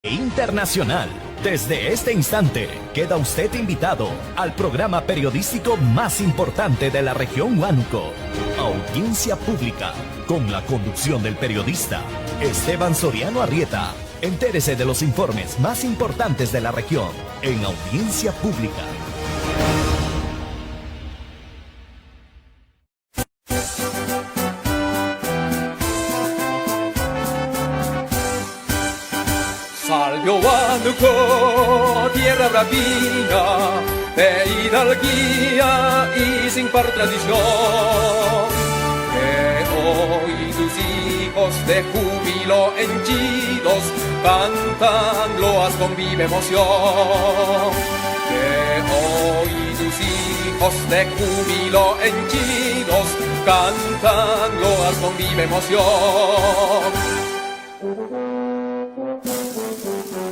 Internacional. Desde este instante queda usted invitado al programa periodístico más importante de la región Huánuco, Audiencia Pública, con la conducción del periodista Esteban Soriano Arrieta. Entérese de los informes más importantes de la región en Audiencia Pública. Salve Huánuco, tierra bravía, de hidalguía y sin par tradición, que hoy tus hijos de júbilo henchidos cantan loas con viva emoción, que hoy tus hijos de júbilo henchidos cantan loas con viva emoción.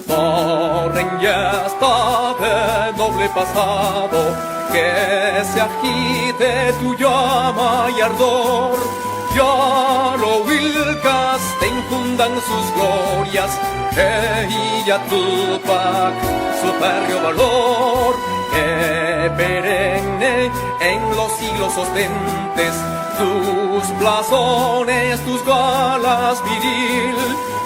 Corren ya está de noble pasado, que se agite tu llama y ardor, ya lo Huilcas te infundan sus glorias, que Tupac su férreo valor, que perenne en los siglos ostentes tus blasones, tus galas viril,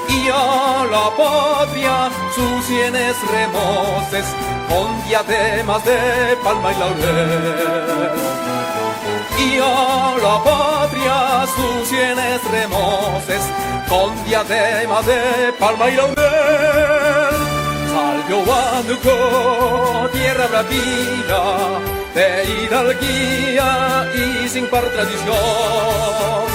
y a la patria sus sienes remoces con diademas de palma y laurel. Y a la patria sus sienes remoces con diademas de palma y laurel. Salve Huánuco, tierra bravía, de hidalguía y sin par tradición,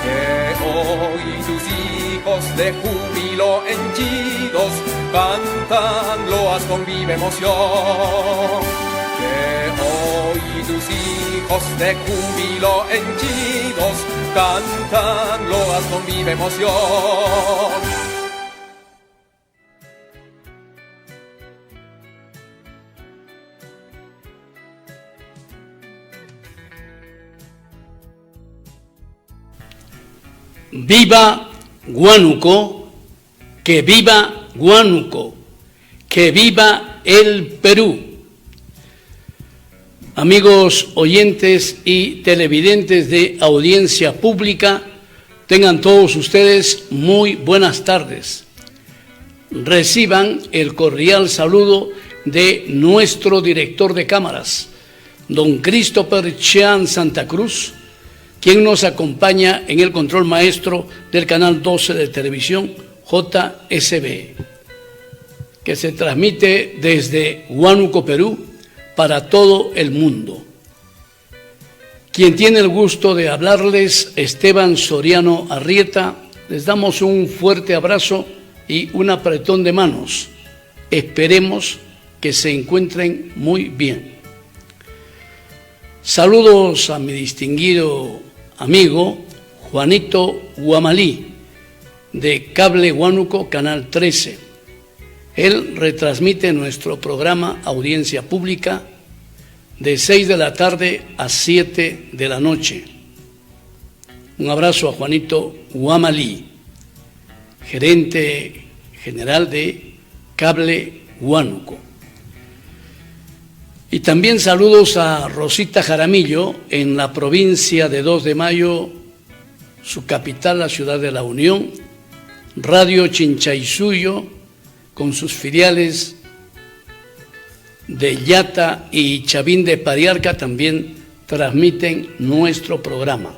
que hoy tus hijos de júbilo henchidos cantan loas con viva emoción, que hoy tus hijos de júbilo henchidos cantan loas con viva emoción. Viva Huánuco, que viva Huánuco, que viva el Perú. Amigos oyentes y televidentes de Audiencia Pública, tengan todos ustedes muy buenas tardes. Reciban el cordial saludo de nuestro director de cámaras, don Christopher Chean Santa Cruz, quien nos acompaña en el control maestro del canal 12 de televisión JSB, que se transmite desde Huánuco, Perú, para todo el mundo. Quien tiene el gusto de hablarles, Esteban Soriano Arrieta, les damos un fuerte abrazo y un apretón de manos. Esperemos que se encuentren muy bien. Saludos a mi distinguido amigo Juanito Guamalí, de Cable Huánuco, Canal 13. Él retransmite nuestro programa Audiencia Pública de 6 de la tarde a 7 de la noche. Un abrazo a Juanito Guamalí, gerente general de Cable Huánuco. Y también saludos a Rosita Jaramillo en la provincia de 2 de Mayo, su capital, la ciudad de La Unión, Radio Chinchaysuyo, con sus filiales de Yata y Chavín de Pariarca, también transmiten nuestro programa.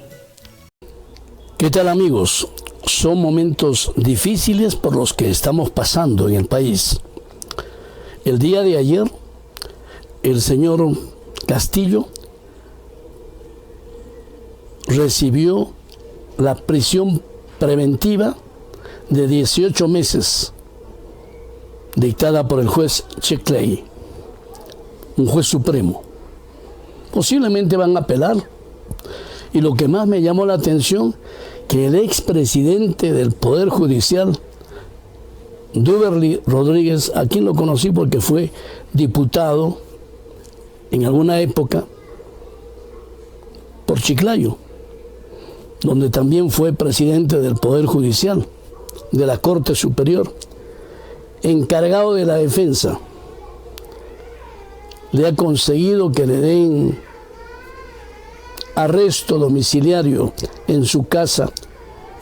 ¿Qué tal, amigos? Son momentos difíciles por los que estamos pasando en el país. El día de ayer, el señor Castillo recibió la prisión preventiva de 18 meses dictada por el juez Checley, un juez supremo. Posiblemente van a apelar. Y lo que más me llamó la atención, que el expresidente del Poder Judicial, Duberly Rodríguez, a quien lo conocí porque fue diputado en alguna época por Chiclayo, donde también fue presidente del Poder Judicial, de la Corte Superior. encargado de la defensa le ha conseguido que le den arresto domiciliario en su casa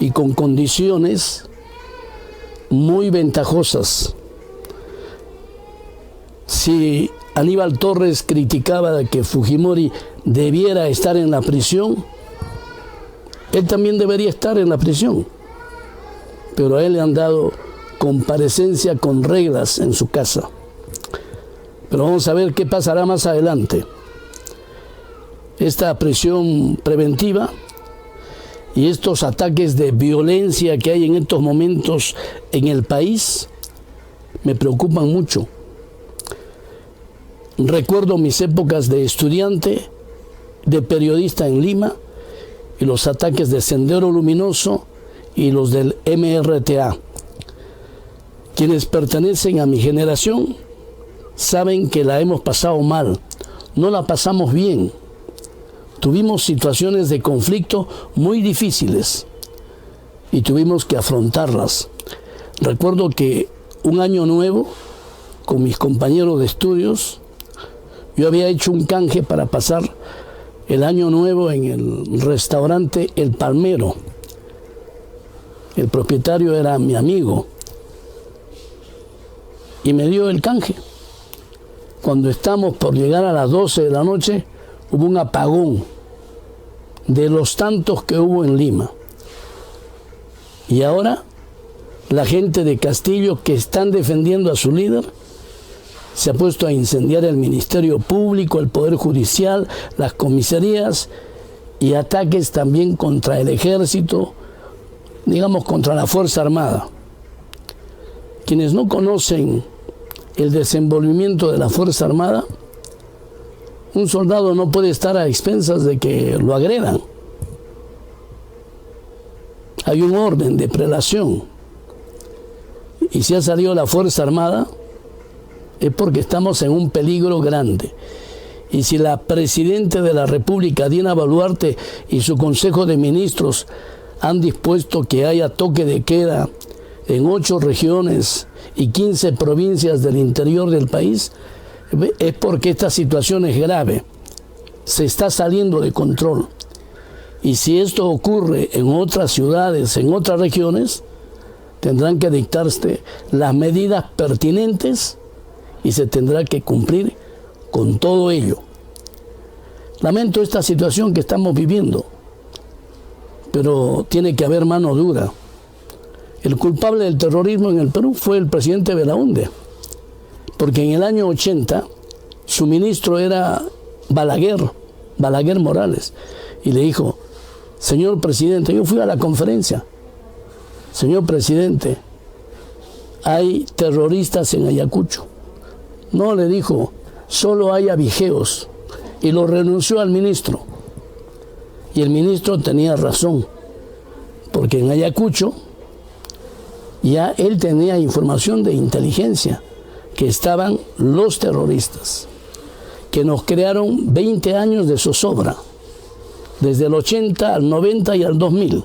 y con condiciones muy ventajosas. Si Aníbal Torres criticaba de que Fujimori debiera estar en la prisión, él también debería estar en la prisión, pero a él le han dado comparecencia con reglas en su casa. Pero vamos a ver qué pasará más adelante. Esta prisión preventiva y estos ataques de violencia que hay en estos momentos en el país me preocupan mucho. Recuerdo mis épocas de estudiante, de periodista en Lima, y los ataques de Sendero Luminoso y los del MRTA. Quienes pertenecen a mi generación saben que la hemos pasado mal, no la pasamos bien. Tuvimos situaciones de conflicto muy difíciles y tuvimos que afrontarlas. Recuerdo que un año nuevo, con mis compañeros de estudios, yo había hecho un canje para pasar el año nuevo en el restaurante El Palmero. El propietario era mi amigo y me dio el canje. Cuando estamos por llegar a las 12 de la noche, hubo un apagón de los tantos que hubo en Lima. Y ahora la gente de Castillo, que están defendiendo a su líder, se ha puesto a incendiar el Ministerio Público, el Poder Judicial, las comisarías, y ataques también contra el Ejército, digamos contra la Fuerza Armada. Quienes no conocen el desenvolvimiento de la Fuerza Armada, un soldado no puede estar a expensas de que lo agredan. Hay un orden de prelación. Y si ha salido la Fuerza Armada, es porque estamos en un peligro grande. Y si la Presidenta de la República, Dina Boluarte, y su Consejo de Ministros han dispuesto que haya toque de queda en 8 regiones y 15 provincias del interior del país, es porque esta situación es grave, se está saliendo de control. Y si esto ocurre en otras ciudades, en otras regiones, tendrán que dictarse las medidas pertinentes y se tendrá que cumplir con todo ello. Lamento esta situación que estamos viviendo, pero tiene que haber mano dura. El culpable del terrorismo en el Perú fue el presidente Belaúnde, porque en el año 80 su ministro era Balaguer Morales, y le dijo: señor presidente, yo fui a la conferencia, señor presidente, hay terroristas en Ayacucho. No, le dijo, solo hay abigeos, y lo renunció al ministro. Y el ministro tenía razón, porque en Ayacucho ya él tenía información de inteligencia que estaban los terroristas, que nos crearon 20 años de zozobra, desde el 80 al 90 y al 2000,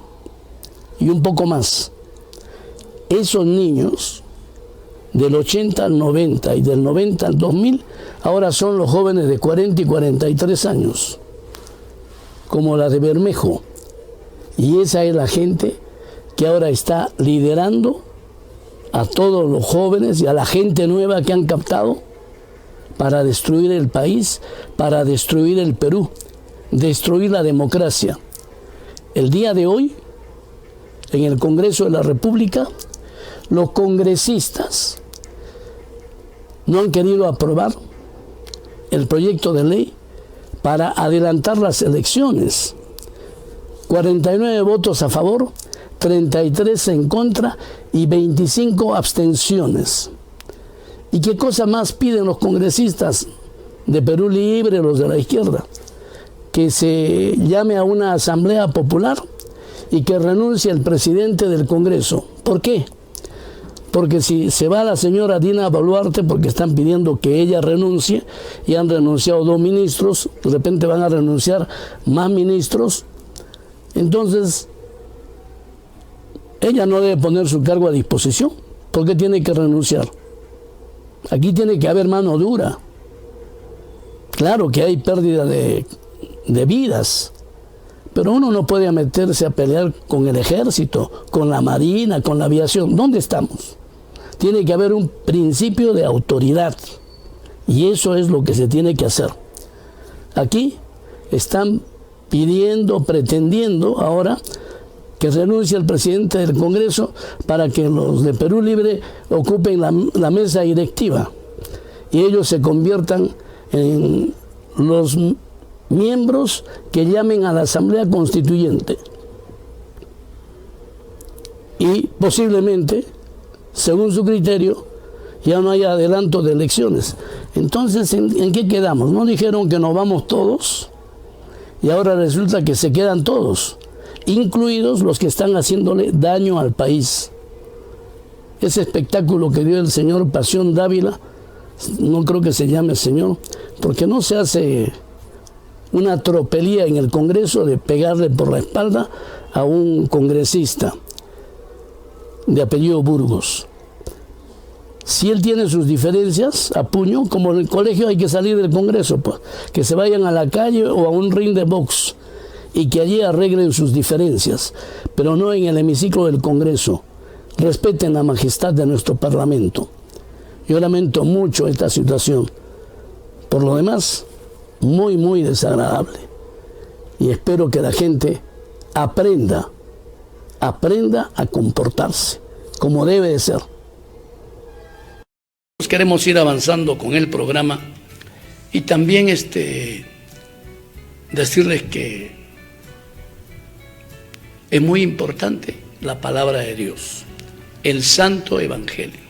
y un poco más. Esos niños, del 80 al 90 y del 90 al 2000, ahora son los jóvenes de 40 y 43 años, como la de Bermejo. Y esa es la gente que ahora está liderando a todos los jóvenes y a la gente nueva que han captado para destruir el país, para destruir el Perú, destruir la democracia. El día de hoy, en el Congreso de la República, los congresistas no han querido aprobar el proyecto de ley para adelantar las elecciones. 49 votos a favor, 33 en contra y 25 abstenciones. ¿Y qué cosa más piden los congresistas de Perú Libre, los de la izquierda? Que se llame a una asamblea popular y que renuncie el presidente del Congreso. ¿Por qué? Porque si se va la señora Dina Boluarte, porque están pidiendo que ella renuncie, y han renunciado 2 ministros, de repente van a renunciar más ministros, entonces ella no debe poner su cargo a disposición. ¿Por qué tiene que renunciar? Aquí tiene que haber mano dura. Claro que hay pérdida de vidas, pero uno no puede meterse a pelear con el ejército, con la marina, con la aviación. ¿Dónde estamos? Tiene que haber un principio de autoridad, y eso es lo que se tiene que hacer. Aquí están pidiendo, pretendiendo ahora que renuncie el presidente del Congreso para que los de Perú Libre ocupen la mesa directiva y ellos se conviertan en los miembros que llamen a la Asamblea Constituyente. Y posiblemente, según su criterio, ya no haya adelanto de elecciones. Entonces, ¿en qué quedamos? ¿No dijeron que nos vamos todos? Y ahora resulta que se quedan todos, incluidos los que están haciéndole daño al país. Ese espectáculo que dio el señor Pasión Dávila, no creo que se llame señor, porque no se hace una tropelía en el Congreso de pegarle por la espalda a un congresista de apellido Burgos. Si él tiene sus diferencias a puño, como en el colegio hay que salir del Congreso, pues, que se vayan a la calle o a un ring de box y que allí arreglen sus diferencias, pero no en el hemiciclo del Congreso. Respeten la majestad de nuestro Parlamento. Yo lamento mucho esta situación. Por lo demás, muy, muy desagradable. Y espero que la gente aprenda a comportarse como debe de ser. Queremos ir avanzando con el programa y también decirles que es muy importante la palabra de Dios, el Santo Evangelio.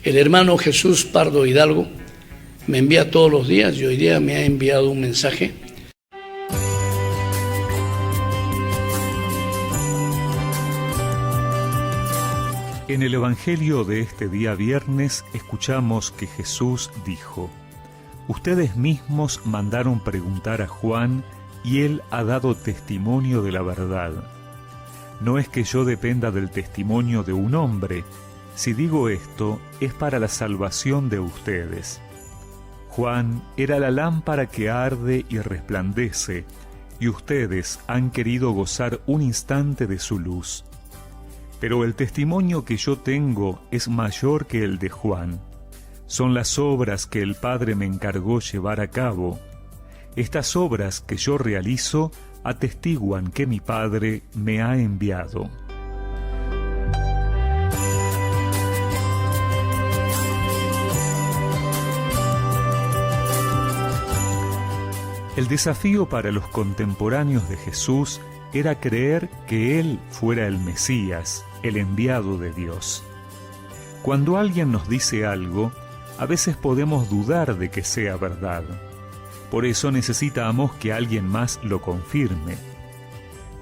El hermano Jesús Pardo Hidalgo me envía todos los días y hoy día me ha enviado un mensaje. En el Evangelio de este día viernes escuchamos que Jesús dijo: ustedes mismos mandaron preguntar a Juan y él ha dado testimonio de la verdad. No es que yo dependa del testimonio de un hombre. Si digo esto, es para la salvación de ustedes. Juan era la lámpara que arde y resplandece, y ustedes han querido gozar un instante de su luz. Pero el testimonio que yo tengo es mayor que el de Juan. Son las obras que el Padre me encargó llevar a cabo. Estas obras que yo realizo atestiguan que mi Padre me ha enviado. El desafío para los contemporáneos de Jesús era creer que Él fuera el Mesías, el enviado de Dios. Cuando alguien nos dice algo, a veces podemos dudar de que sea verdad. Por eso necesitamos que alguien más lo confirme.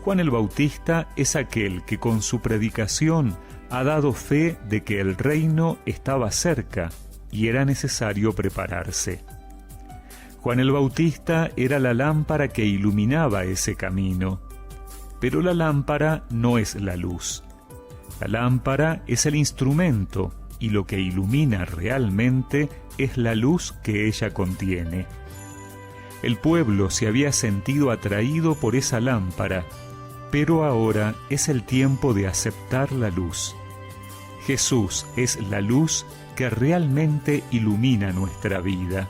Juan el Bautista es aquel que con su predicación ha dado fe de que el reino estaba cerca y era necesario prepararse. Juan el Bautista era la lámpara que iluminaba ese camino. Pero la lámpara no es la luz. La lámpara es el instrumento y lo que ilumina realmente es la luz que ella contiene. El pueblo se había sentido atraído por esa lámpara, pero ahora es el tiempo de aceptar la luz. Jesús es la luz que realmente ilumina nuestra vida.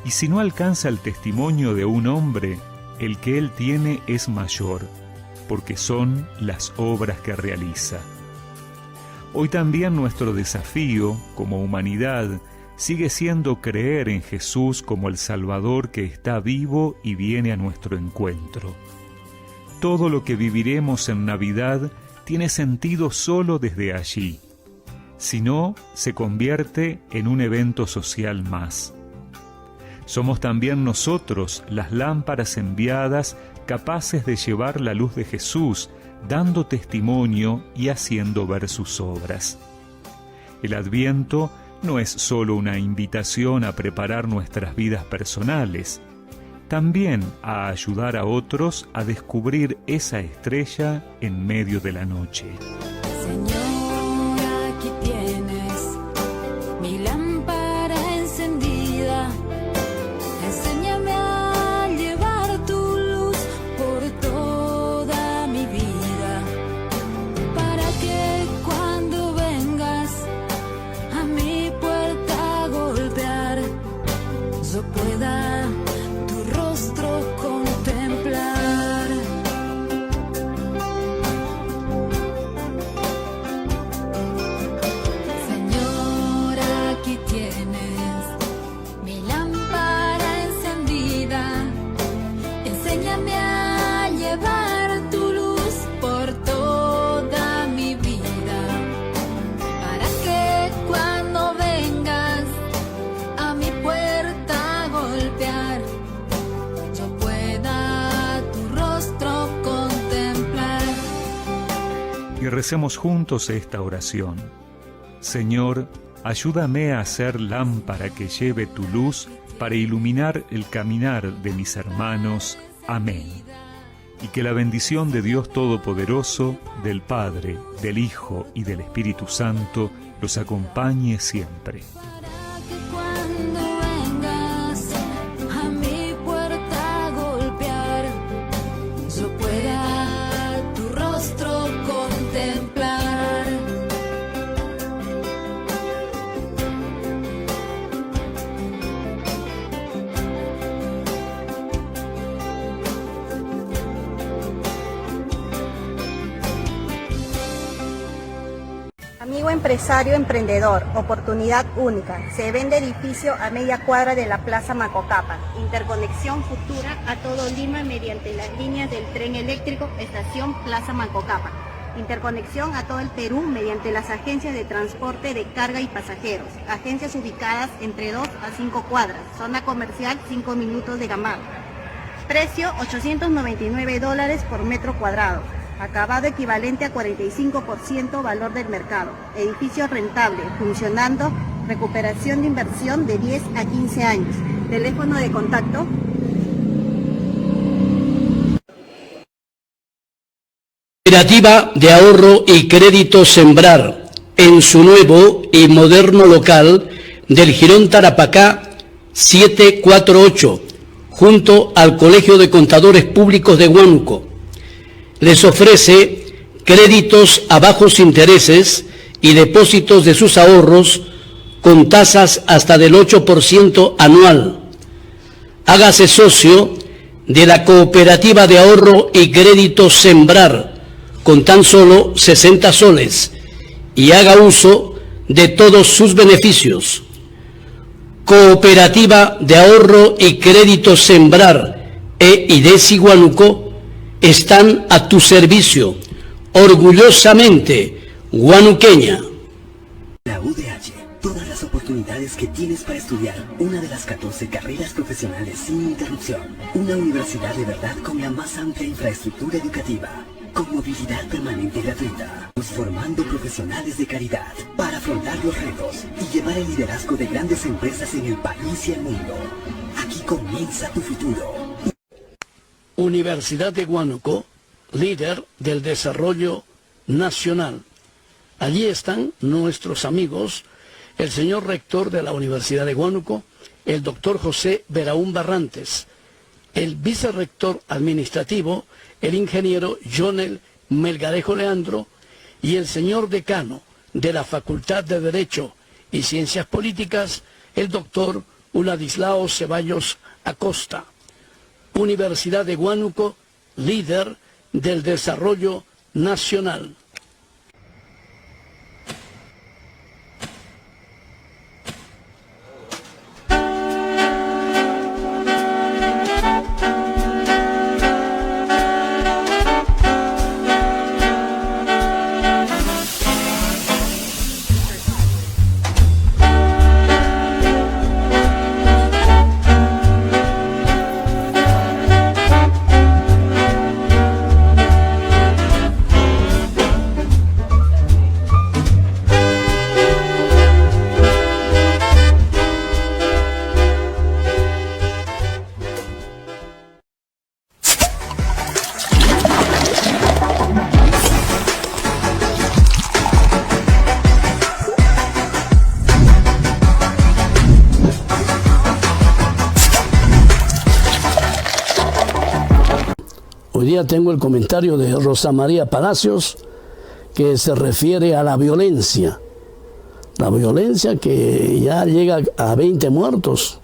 Y si no alcanza el testimonio de un hombre, el que él tiene es mayor, porque son las obras que realiza. Hoy también nuestro desafío, como humanidad, sigue siendo creer en Jesús como el Salvador que está vivo y viene a nuestro encuentro. Todo lo que viviremos en Navidad tiene sentido solo desde allí. Si no, se convierte en un evento social más. Somos también nosotros las lámparas enviadas capaces de llevar la luz de Jesús, dando testimonio y haciendo ver sus obras. El Adviento no es solo una invitación a preparar nuestras vidas personales, también a ayudar a otros a descubrir esa estrella en medio de la noche. Señor, aquí tienes mi lámpara. Recemos juntos esta oración. Señor, ayúdame a hacer lámpara que lleve tu luz para iluminar el caminar de mis hermanos. Amén. Y que la bendición de Dios Todopoderoso, del Padre, del Hijo y del Espíritu Santo los acompañe siempre. Amigo empresario emprendedor, oportunidad única. Se vende edificio a media cuadra de la Plaza Macocapa. Interconexión futura a todo Lima mediante las líneas del tren eléctrico Estación Plaza Macocapa. Interconexión a todo el Perú mediante las agencias de transporte de carga y pasajeros. Agencias ubicadas entre 2 a 5 cuadras. Zona comercial 5 minutos de Gamarra. Precio $899 por metro cuadrado. Acabado equivalente a 45% valor del mercado. Edificio rentable, funcionando, recuperación de inversión de 10 a 15 años. Teléfono de contacto. Cooperativa de Ahorro y Crédito Sembrar, en su nuevo y moderno local del Jirón Tarapacá 748, junto al Colegio de Contadores Públicos de Huánuco. Les ofrece créditos a bajos intereses y depósitos de sus ahorros con tasas hasta del 8% anual. Hágase socio de la Cooperativa de Ahorro y Crédito Sembrar con tan solo 60 soles y haga uso de todos sus beneficios. Cooperativa de Ahorro y Crédito Sembrar IDESI Huánuco están a tu servicio, orgullosamente huanuqueña. La UDH, todas las oportunidades que tienes para estudiar una de las 14 carreras profesionales sin interrupción. Una universidad de verdad con la más amplia infraestructura educativa, con movilidad permanente gratuita, formando profesionales de calidad para afrontar los retos y llevar el liderazgo de grandes empresas en el país y el mundo. Aquí comienza tu futuro. Universidad de Huánuco, líder del desarrollo nacional. Allí están nuestros amigos, el señor rector de la Universidad de Huánuco, el doctor José Beraún Barrantes, el vicerrector administrativo, el ingeniero Jonel Melgarejo Leandro, y el señor decano de la Facultad de Derecho y Ciencias Políticas, el doctor Uladislao Ceballos Acosta. Universidad de Huánuco, líder del desarrollo nacional. Hoy día tengo el comentario de Rosa María Palacios que se refiere a la violencia. La violencia que ya llega a 20 muertos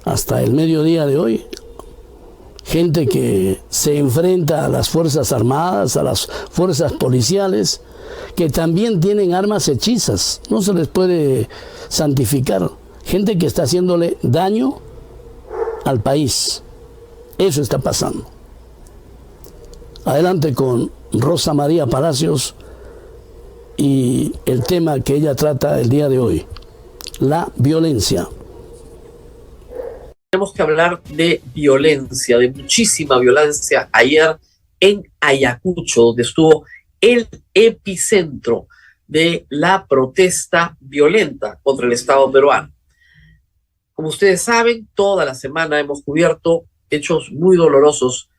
hasta el mediodía de hoy. Gente que se enfrenta a las Fuerzas Armadas, a las fuerzas policiales, que también tienen armas hechizas. No se les puede santificar. Gente que está haciéndole daño al país. Eso está pasando. Adelante con Rosa María Palacios y el tema que ella trata el día de hoy, la violencia. Tenemos que hablar de violencia, de muchísima violencia. Ayer en Ayacucho, donde estuvo el epicentro de la protesta violenta contra el Estado peruano. Como ustedes saben, toda la semana hemos cubierto hechos muy dolorosos,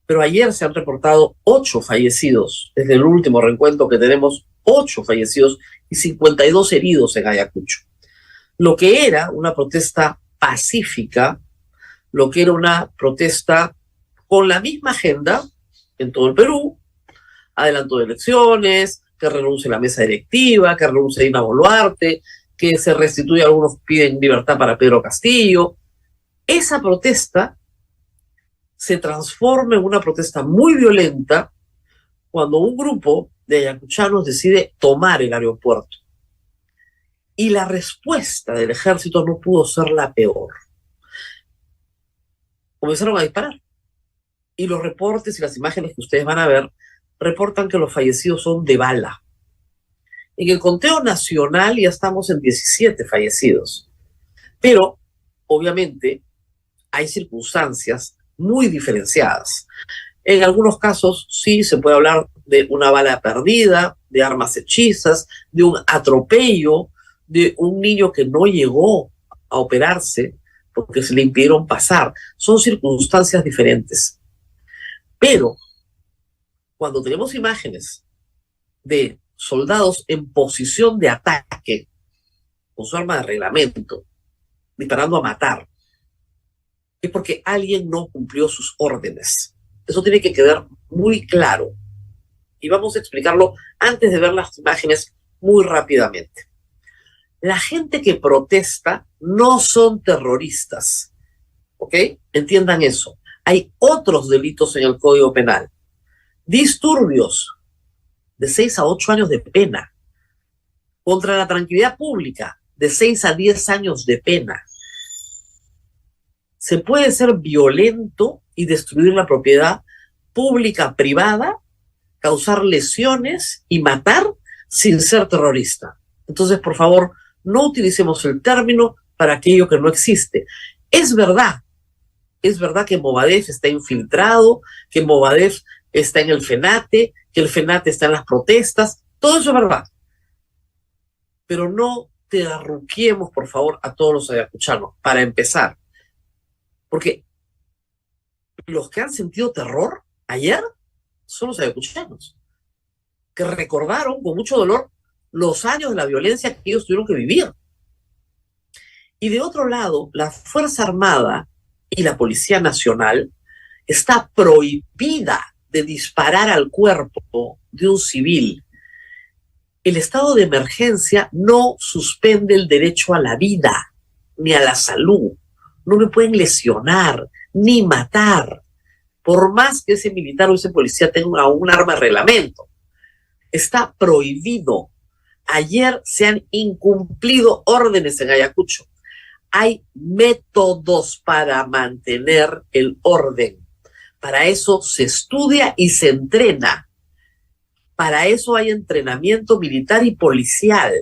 pero ayer se han reportado 8 fallecidos. Desde el último reencuentro que tenemos, 8 fallecidos y 52 heridos en Ayacucho. Lo que era una protesta pacífica, lo que era una protesta con la misma agenda en todo el Perú, adelanto de elecciones, que renuncie la mesa directiva, que renuncie Dina Boluarte, que se restituya, algunos piden libertad para Pedro Castillo. Esa protesta se transforma en una protesta muy violenta cuando un grupo de ayacuchanos decide tomar el aeropuerto. Y la respuesta del ejército no pudo ser la peor. Comenzaron a disparar. Y los reportes y las imágenes que ustedes van a ver reportan que los fallecidos son de bala. En el conteo nacional ya estamos en 17 fallecidos. Pero, obviamente, hay circunstancias muy diferenciadas. En algunos casos sí se puede hablar de una bala perdida, de armas hechizas, de un atropello, de un niño que no llegó a operarse porque se le impidieron pasar. Son circunstancias diferentes. Pero cuando tenemos imágenes de soldados en posición de ataque con su arma de reglamento, disparando a matar, es porque alguien no cumplió sus órdenes. Eso tiene que quedar muy claro. Y vamos a explicarlo antes de ver las imágenes muy rápidamente. La gente que protesta no son terroristas, ¿ok? Entiendan eso. Hay otros delitos en el Código Penal. Disturbios de 6 a 8 años de pena. Contra la tranquilidad pública, de 6 a 10 años de pena. Se puede ser violento y destruir la propiedad pública, privada, causar lesiones y matar sin ser terrorista. Entonces, por favor, no utilicemos el término para aquello que no existe. Es verdad que Movadef está infiltrado, que Movadef está en el FENATE, que el FENATE está en las protestas, todo eso es verdad. Pero no te arruquiemos, por favor, a todos los ayacuchanos, para empezar. Porque los que han sentido terror ayer son los ayacuchanos, que recordaron con mucho dolor los años de la violencia que ellos tuvieron que vivir. Y de otro lado, la Fuerza Armada y la Policía Nacional está prohibida de disparar al cuerpo de un civil. El estado de emergencia no suspende el derecho a la vida ni a la salud. No me pueden lesionar ni matar, por más que ese militar o ese policía tenga un arma de reglamento. Está prohibido. Ayer se han incumplido órdenes en Ayacucho. Hay métodos para mantener el orden. Para eso se estudia y se entrena. Para eso hay entrenamiento militar y policial.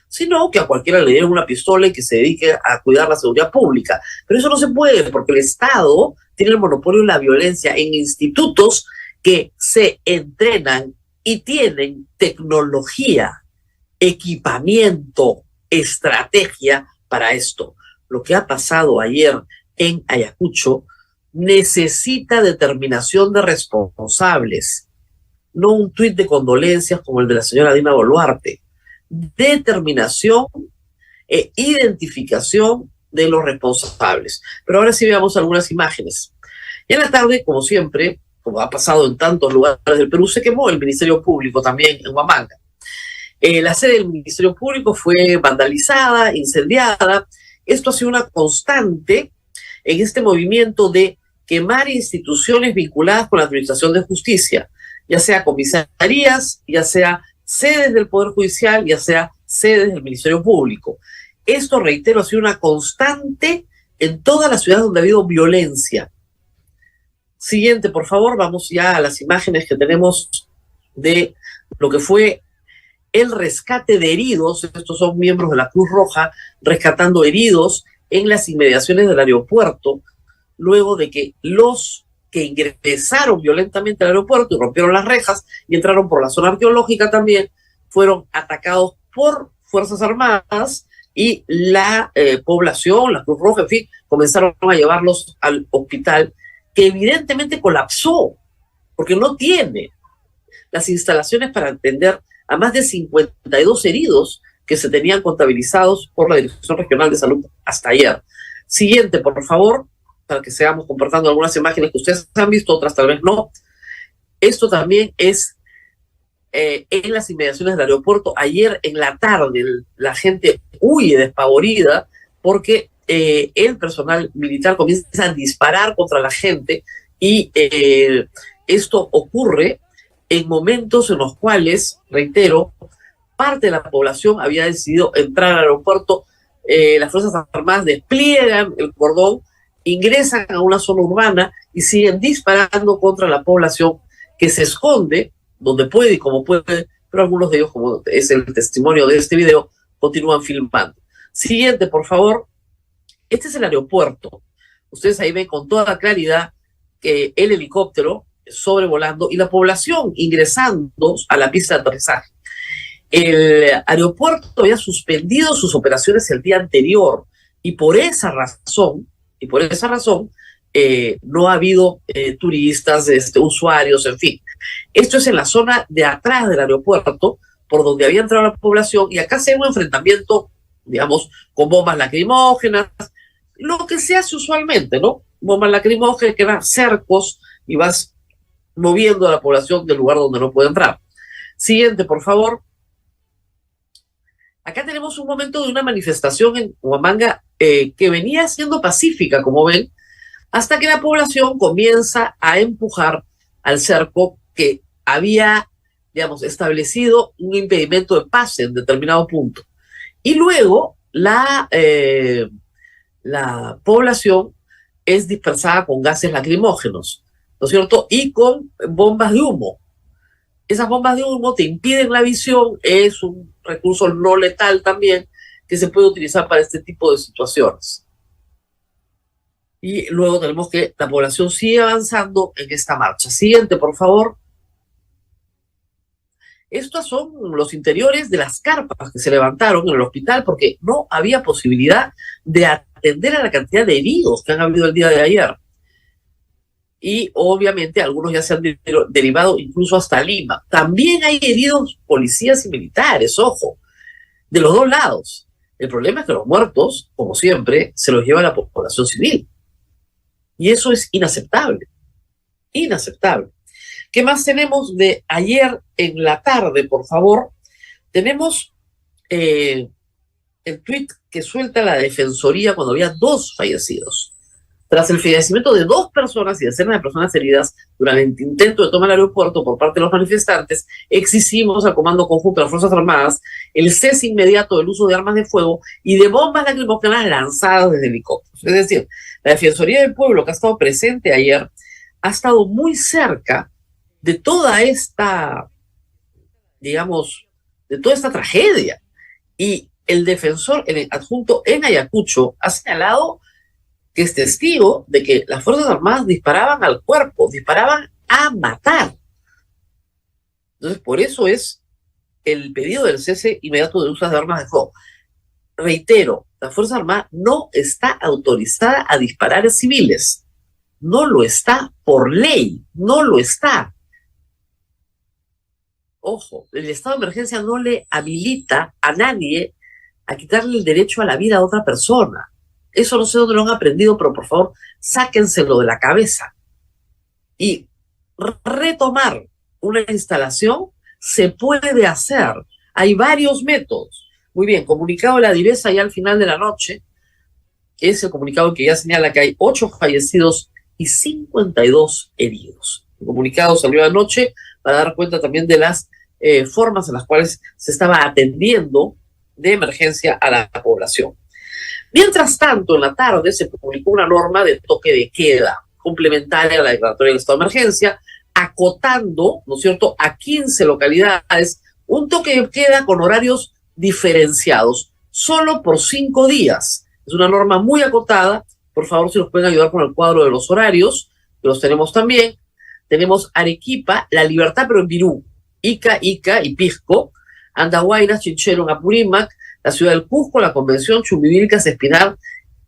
Sino que a cualquiera le den una pistola y que se dedique a cuidar la seguridad pública. Pero eso no se puede porque el Estado tiene el monopolio de la violencia en institutos que se entrenan y tienen tecnología, equipamiento, estrategia para esto. Lo que ha pasado ayer en Ayacucho necesita determinación de responsables, no un tuit de condolencias como el de la señora Dina Boluarte. Determinación e identificación de los responsables. Pero ahora sí veamos algunas imágenes. Y en la tarde, como siempre, como ha pasado en tantos lugares del Perú, se quemó el Ministerio Público también en Huamanga. La sede del Ministerio Público fue vandalizada, incendiada. Esto ha sido una constante en este movimiento de quemar instituciones vinculadas con la administración de justicia, ya sea comisarías, ya sea sedes del Poder Judicial, ya sea sedes del Ministerio Público. Esto, reitero, ha sido una constante en todas las ciudades donde ha habido violencia. Siguiente, por favor, vamos ya a las imágenes que tenemos de lo que fue el rescate de heridos. Estos son miembros de la Cruz Roja rescatando heridos en las inmediaciones del aeropuerto, luego de que los que ingresaron violentamente al aeropuerto y rompieron las rejas y entraron por la zona arqueológica también, fueron atacados por Fuerzas Armadas y la población, la Cruz Roja, en fin, comenzaron a llevarlos al hospital, que evidentemente colapsó, porque no tiene las instalaciones para atender a más de 52 heridos que se tenían contabilizados por la Dirección Regional de Salud hasta ayer. Siguiente, por favor, para que sigamos compartiendo algunas imágenes que ustedes han visto, otras tal vez no. Esto también es en las inmediaciones del aeropuerto. Ayer en la tarde la gente huye despavorida porque el personal militar comienza a disparar contra la gente y esto ocurre en momentos en los cuales, reitero, parte de la población había decidido entrar al aeropuerto. Las Fuerzas Armadas despliegan el cordón, ingresan a una zona urbana y siguen disparando contra la población que se esconde donde puede y como puede, pero algunos de ellos, como es el testimonio de este video, continúan filmando. Siguiente, por favor. Este es el aeropuerto. Ustedes ahí ven con toda claridad que el helicóptero sobrevolando y la población ingresando a la pista de aterrizaje. El aeropuerto había suspendido sus operaciones el día anterior y por esa razón no ha habido turistas, usuarios, en fin. Esto es en la zona de atrás del aeropuerto, por donde había entrado la población, y acá se ve un enfrentamiento, digamos, con bombas lacrimógenas, lo que se hace usualmente, ¿no? Bombas lacrimógenas, que van cercos y vas moviendo a la población del lugar donde no puede entrar. Siguiente, por favor. Acá tenemos un momento de una manifestación en Huamanga que venía siendo pacífica, como ven, hasta que la población comienza a empujar al cerco que había, digamos, establecido un impedimento de pase en determinado punto. Y luego la población es dispersada con gases lacrimógenos, ¿no es cierto? Y con bombas de humo. Esas bombas de humo te impiden la visión, es un recurso no letal también que se puede utilizar para este tipo de situaciones. Y luego tenemos que la población sigue avanzando en esta marcha. Siguiente, por favor. Estos son los interiores de las carpas que se levantaron en el hospital porque no había posibilidad de atender a la cantidad de heridos que han habido el día de ayer. Y obviamente algunos ya se han derivado incluso hasta Lima. También hay heridos policías y militares, ojo, de los dos lados. El problema es que los muertos, como siempre, se los lleva la población civil. Y eso es inaceptable. Inaceptable. ¿Qué más tenemos de ayer en la tarde, por favor? Tenemos el tuit que suelta la Defensoría cuando había 2 fallecidos. Tras el fallecimiento de 2 personas y decenas de personas heridas durante el intento de toma del aeropuerto por parte de los manifestantes, exigimos al Comando Conjunto de las Fuerzas Armadas el cese inmediato del uso de armas de fuego y de bombas lacrimógenas lanzadas desde helicópteros. Es decir, la Defensoría del Pueblo, que ha estado presente ayer, ha estado muy cerca de toda esta, digamos, de toda esta tragedia. Y el defensor, el adjunto en Ayacucho, ha señalado que es testigo de que las Fuerzas Armadas disparaban al cuerpo, disparaban a matar. Entonces, por eso es el pedido del cese inmediato de uso de armas de fuego. Reitero, la Fuerza Armada no está autorizada a disparar a civiles. No lo está por ley, no lo está. Ojo, el estado de emergencia no le habilita a nadie a quitarle el derecho a la vida a otra persona. Eso no sé dónde lo han aprendido, pero por favor, sáquenselo de la cabeza. Y retomar una instalación se puede hacer. Hay varios métodos. Muy bien, comunicado de la Divesa ya al final de la noche, es el comunicado que ya señala que hay 8 fallecidos y 52 heridos. El comunicado salió anoche para dar cuenta también de las formas en las cuales se estaba atendiendo de emergencia a la población. Mientras tanto, en la tarde se publicó una norma de toque de queda complementaria a la declaratoria del estado de emergencia, acotando, ¿no es cierto?, a 15 localidades un toque de queda con horarios diferenciados, solo por 5 días. Es una norma muy acotada. Por favor, si nos pueden ayudar con el cuadro de los horarios, los tenemos también. Tenemos Arequipa, La Libertad, pero en Virú, Ica y Pisco, Andahuaylas, Chinchero, en Apurímac, la ciudad del Cusco, la Convención, Chumbivilcas, Espinar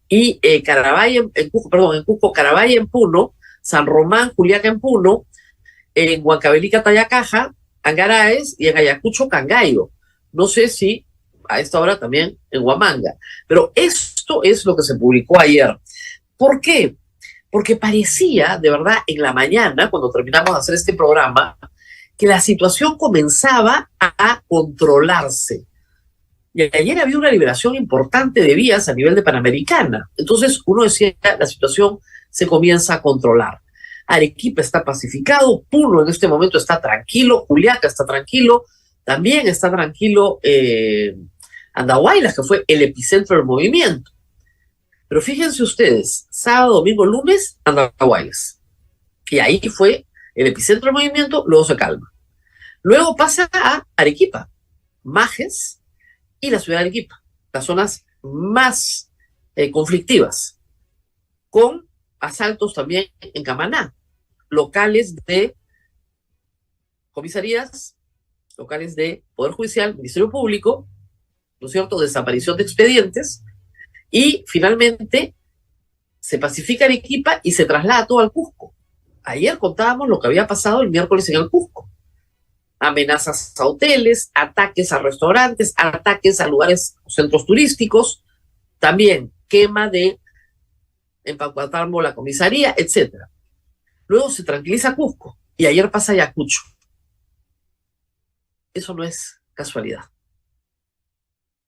y Carabaya, en Cusco, Carabaya en Puno, San Román, Juliaca en Puno, en Huancavelica, Tayacaja, Angaraes y en Ayacucho, Cangallo. No sé si a esta hora también en Huamanga. Pero esto es lo que se publicó ayer. ¿Por qué? Porque parecía, de verdad, en la mañana, cuando terminamos de hacer este programa, que la situación comenzaba a controlarse. Y ayer había una liberación importante de vías a nivel de Panamericana. Entonces uno decía, la situación se comienza a controlar. Arequipa está pacificado, Puno en este momento está tranquilo, Juliaca está tranquilo, también está tranquilo Andahuaylas, que fue el epicentro del movimiento. Pero fíjense ustedes, sábado, domingo, lunes, Andahuaylas. Y ahí fue el epicentro del movimiento, luego se calma. Luego pasa a Arequipa, Majes y la ciudad de Arequipa, las zonas más conflictivas, con asaltos también en Camaná, locales de comisarías, locales de Poder Judicial, Ministerio Público, ¿no es cierto?, desaparición de expedientes, y finalmente se pacifica Arequipa y se traslada todo al Cusco. Ayer contábamos lo que había pasado el miércoles en el Cusco. Amenazas a hoteles, ataques a restaurantes, ataques a lugares, centros turísticos, también quema de en Pacuatambo la comisaría, etc. Luego se tranquiliza Cusco y ayer pasa Ayacucho. Eso no es casualidad.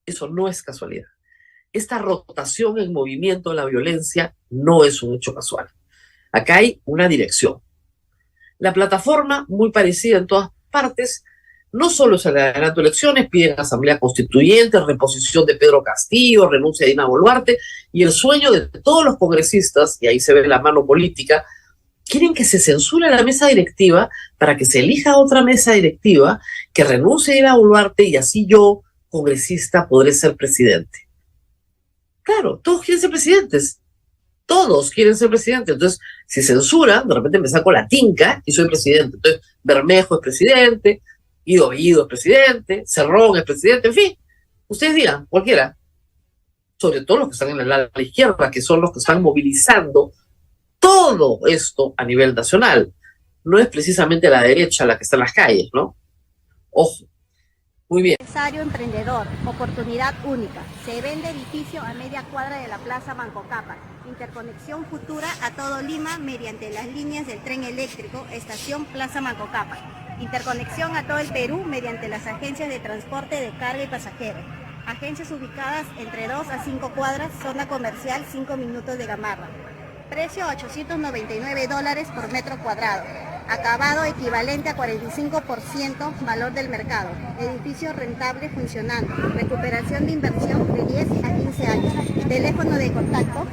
Eso no es casualidad. Esta rotación en movimiento de la violencia no es un hecho casual. Acá hay una dirección. La plataforma, muy parecida en todas partes, no solo es el adelanto de elecciones, piden asamblea constituyente, reposición de Pedro Castillo, renuncia de Dina Boluarte, y el sueño de todos los congresistas, y ahí se ve la mano política, quieren que se censure la mesa directiva para que se elija otra mesa directiva, que renuncie a Dina Boluarte, y así yo, congresista, podré ser presidente. Claro, todos quieren ser presidentes. Todos quieren ser presidente. Entonces, si censuran, de repente me saco la tinca y soy presidente. Entonces, Bermejo es presidente, Ido es presidente, Cerrón es presidente, en fin. Ustedes digan, cualquiera. Sobre todo los que están en la izquierda, que son los que están movilizando todo esto a nivel nacional. No es precisamente la derecha la que está en las calles, ¿no? Ojo. Muy bien. Empresario emprendedor, oportunidad única. Se vende edificio a media cuadra de la Plaza Mancocapa. Interconexión futura a todo Lima mediante las líneas del tren eléctrico, estación Plaza Mancocapa. Interconexión a todo el Perú mediante las agencias de transporte de carga y pasajeros. Agencias ubicadas entre 2 a 5 cuadras, zona comercial 5 minutos de Gamarra. Precio $899 por metro cuadrado. Acabado equivalente a 45% valor del mercado. Edificio rentable funcionando. Recuperación de inversión de 10 a 15 años. Teléfono de contacto.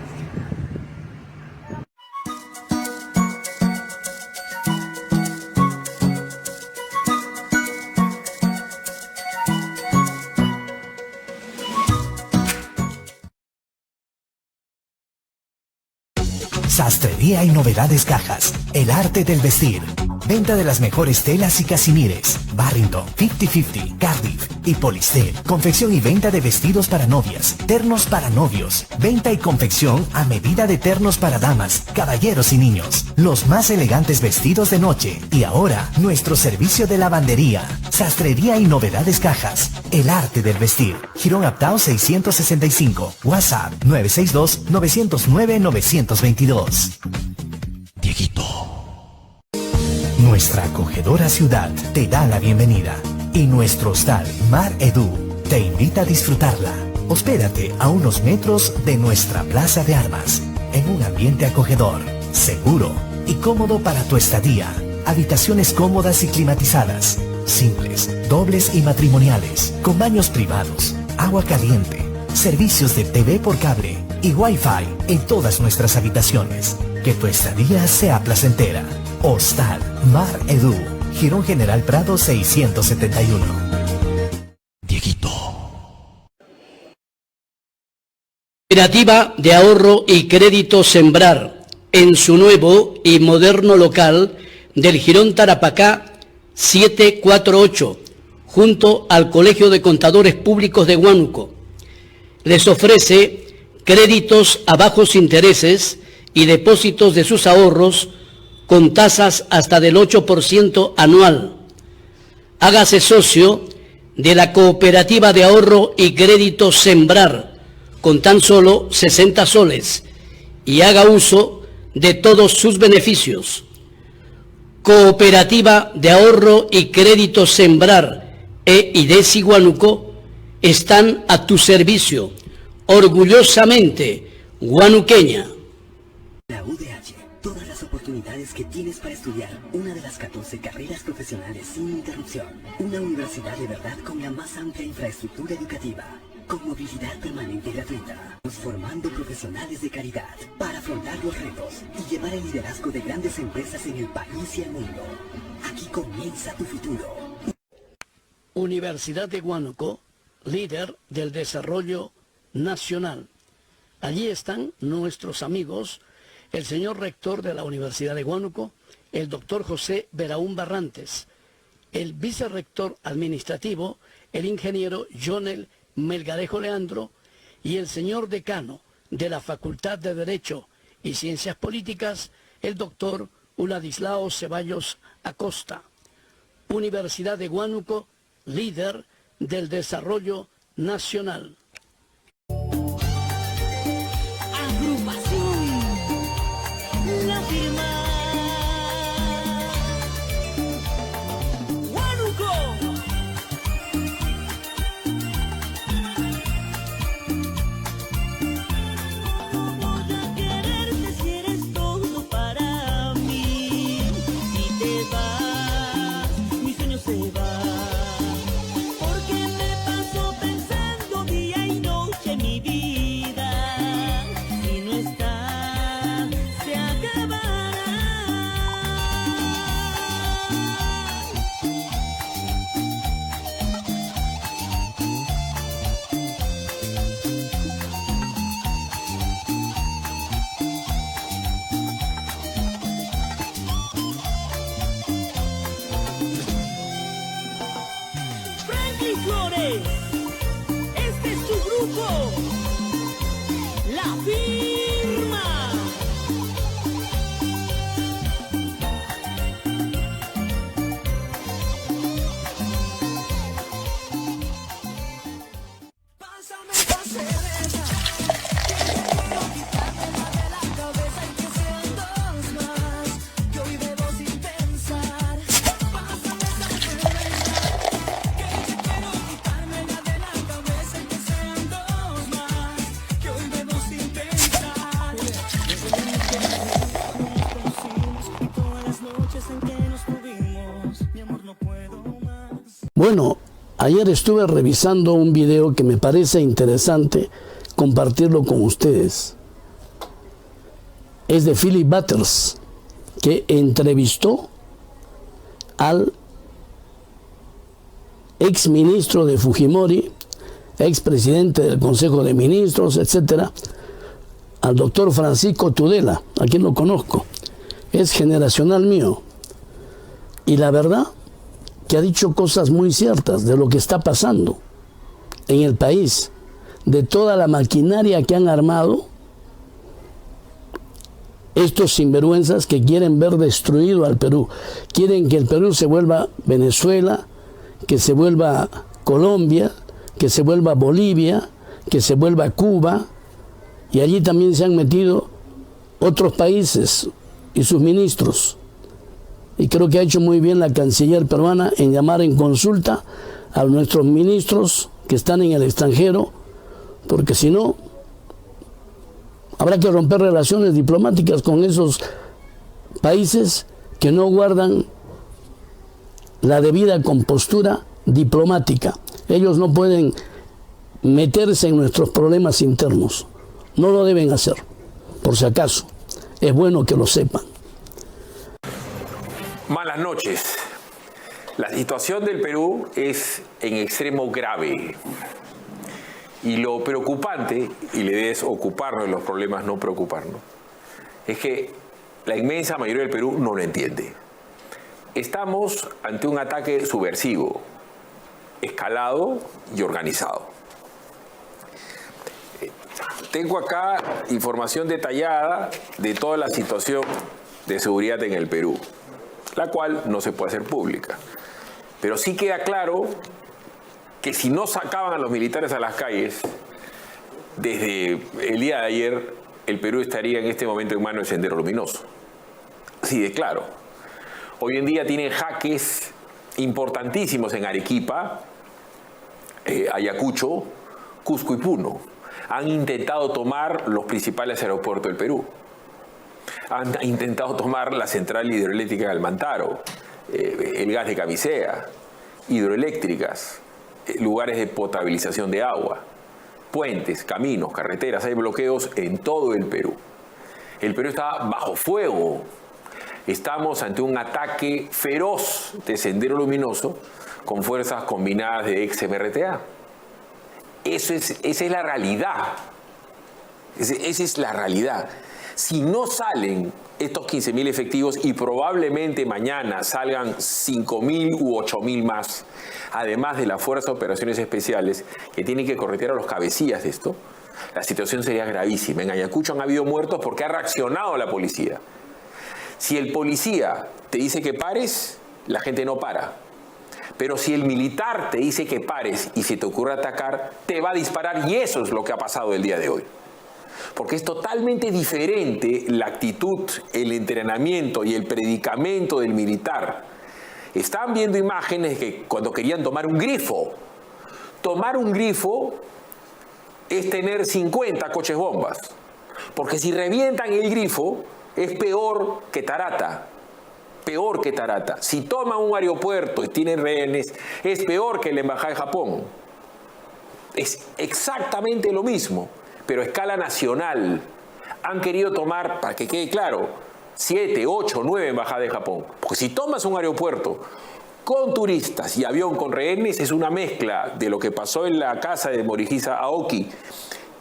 Sastrería y novedades cajas. El arte del vestir. Venta de las mejores telas y casimires. Barrington, 50-50, Cardiff y Polistel. Confección y venta de vestidos para novias, ternos para novios. Venta y confección a medida de ternos para damas, caballeros y niños. Los más elegantes vestidos de noche. Y ahora, nuestro servicio de lavandería. Sastrería y novedades cajas. El arte del vestir. Girón Aptao 665. WhatsApp 962-909-922. Dieguito. Nuestra acogedora ciudad te da la bienvenida y nuestro hostal Mar Edu te invita a disfrutarla. Hospédate a unos metros de nuestra plaza de armas, en un ambiente acogedor, seguro y cómodo para tu estadía. Habitaciones cómodas y climatizadas, simples, dobles y matrimoniales, con baños privados, agua caliente, servicios de TV por cable y Wi-Fi en todas nuestras habitaciones. Que tu estadía sea placentera. Hostal Mar Edu, Girón General Prado 671. Dieguito. Cooperativa de ahorro y crédito Sembrar en su nuevo y moderno local del Jirón Tarapacá 748, junto al Colegio de Contadores Públicos de Huánuco. Les ofrece créditos a bajos intereses y depósitos de sus ahorros con tasas hasta del 8% anual. Hágase socio de la Cooperativa de Ahorro y Crédito Sembrar con tan solo 60 soles y haga uso de todos sus beneficios. Cooperativa de Ahorro y Crédito Sembrar e IDESI Huánuco están a tu servicio. Orgullosamente huanuqueña. La UDH, todas las oportunidades que tienes para estudiar una de las 14 carreras profesionales sin interrupción. Una universidad de verdad con la más amplia infraestructura educativa, con movilidad permanente y gratuita, formando profesionales de calidad para afrontar los retos y llevar el liderazgo de grandes empresas en el país y el mundo. Aquí comienza tu futuro. Universidad de Huánuco, líder del desarrollo nacional. Allí están nuestros amigos, el señor rector de la Universidad de Huánuco, el doctor José Beraún Barrantes, el vicerrector administrativo, el ingeniero Jonel Melgarejo Leandro, y el señor decano de la Facultad de Derecho y Ciencias Políticas, el doctor Uladislao Ceballos Acosta. Universidad de Huánuco, líder del desarrollo nacional. La firma Huánuco. ¿Cómo voy a quererte si eres todo para mí? Si te vas, mi sueño se va. Porque me paso pensando día y noche mi vida. Si no estás, se acabará. Franklin Flores, este es su grupo, La Firma. Pásame esa cerveza, quiero quitármela de la cabeza y que sean dos más, que hoy bebo sin pensar. Pásame esa cerveza, que quiero quitármela de la cabeza y que sean dos más, que hoy bebo sin pensar. Desde el día que nos conocimos y todas las noches en que nos tuvimos, mi amor, no puedo más. Bueno, ayer estuve revisando un video que me parece interesante compartirlo con ustedes. Es de Philip Butters, que entrevistó al exministro de Fujimori, expresidente del Consejo de Ministros, etcétera, al doctor Francisco Tudela, a quien lo conozco, es generacional mío. Y la verdad que ha dicho cosas muy ciertas de lo que está pasando en el país, de toda la maquinaria que han armado estos sinvergüenzas que quieren ver destruido al Perú. Quieren que el Perú se vuelva Venezuela, que se vuelva Colombia, que se vuelva Bolivia, que se vuelva Cuba, y allí también se han metido otros países y sus ministros. Y creo que ha hecho muy bien la canciller peruana en llamar en consulta a nuestros ministros que están en el extranjero, porque si no, habrá que romper relaciones diplomáticas con esos países que no guardan la debida compostura diplomática. Ellos no pueden meterse en nuestros problemas internos. No lo deben hacer, por si acaso. Es bueno que lo sepan. Malas noches. La situación del Perú es en extremo grave. Y lo preocupante, y la idea es ocuparnos de los problemas, no preocuparnos, es que la inmensa mayoría del Perú no lo entiende. Estamos ante un ataque subversivo, escalado y organizado. Tengo acá información detallada de toda la situación de seguridad en el Perú, la cual no se puede hacer pública. Pero sí queda claro que si no sacaban a los militares a las calles, desde el día de ayer, el Perú estaría en este momento en manos del Sendero Luminoso. Así de claro. Hoy en día tienen jaques importantísimos en Arequipa, Ayacucho, Cusco y Puno. Han intentado tomar los principales aeropuertos del Perú. Han intentado tomar la central hidroeléctrica de Almantaro, el gas de Camisea, hidroeléctricas, lugares de potabilización de agua, puentes, caminos, carreteras. Hay bloqueos en todo el Perú. El Perú está bajo fuego. Estamos ante un ataque feroz de Sendero Luminoso con fuerzas combinadas de ex-MRTA. Esa es la realidad. Esa es la realidad. Si no salen estos 15.000 efectivos y probablemente mañana salgan 5.000 u 8.000 más, además de la Fuerza de Operaciones Especiales que tienen que corretear a los cabecillas de esto, la situación sería gravísima. En Ayacucho han habido muertos porque ha reaccionado la policía. Si el policía te dice que pares, la gente no para. Pero si el militar te dice que pares y se te ocurre atacar, te va a disparar, y eso es lo que ha pasado el día de hoy. Porque es totalmente diferente la actitud, el entrenamiento y el predicamento del militar. Están viendo imágenes que cuando querían tomar un grifo es tener 50 coches bombas. Porque si revientan el grifo, es peor que Tarata. Peor que Tarata. Si toman un aeropuerto y tienen rehenes, es peor que la Embajada de Japón. Es exactamente lo mismo, pero a escala nacional. Han querido tomar, para que quede claro, 7, 8, 9 embajadas de Japón. Porque si tomas un aeropuerto con turistas y avión con rehenes, es una mezcla de lo que pasó en la casa de Morihisa Aoki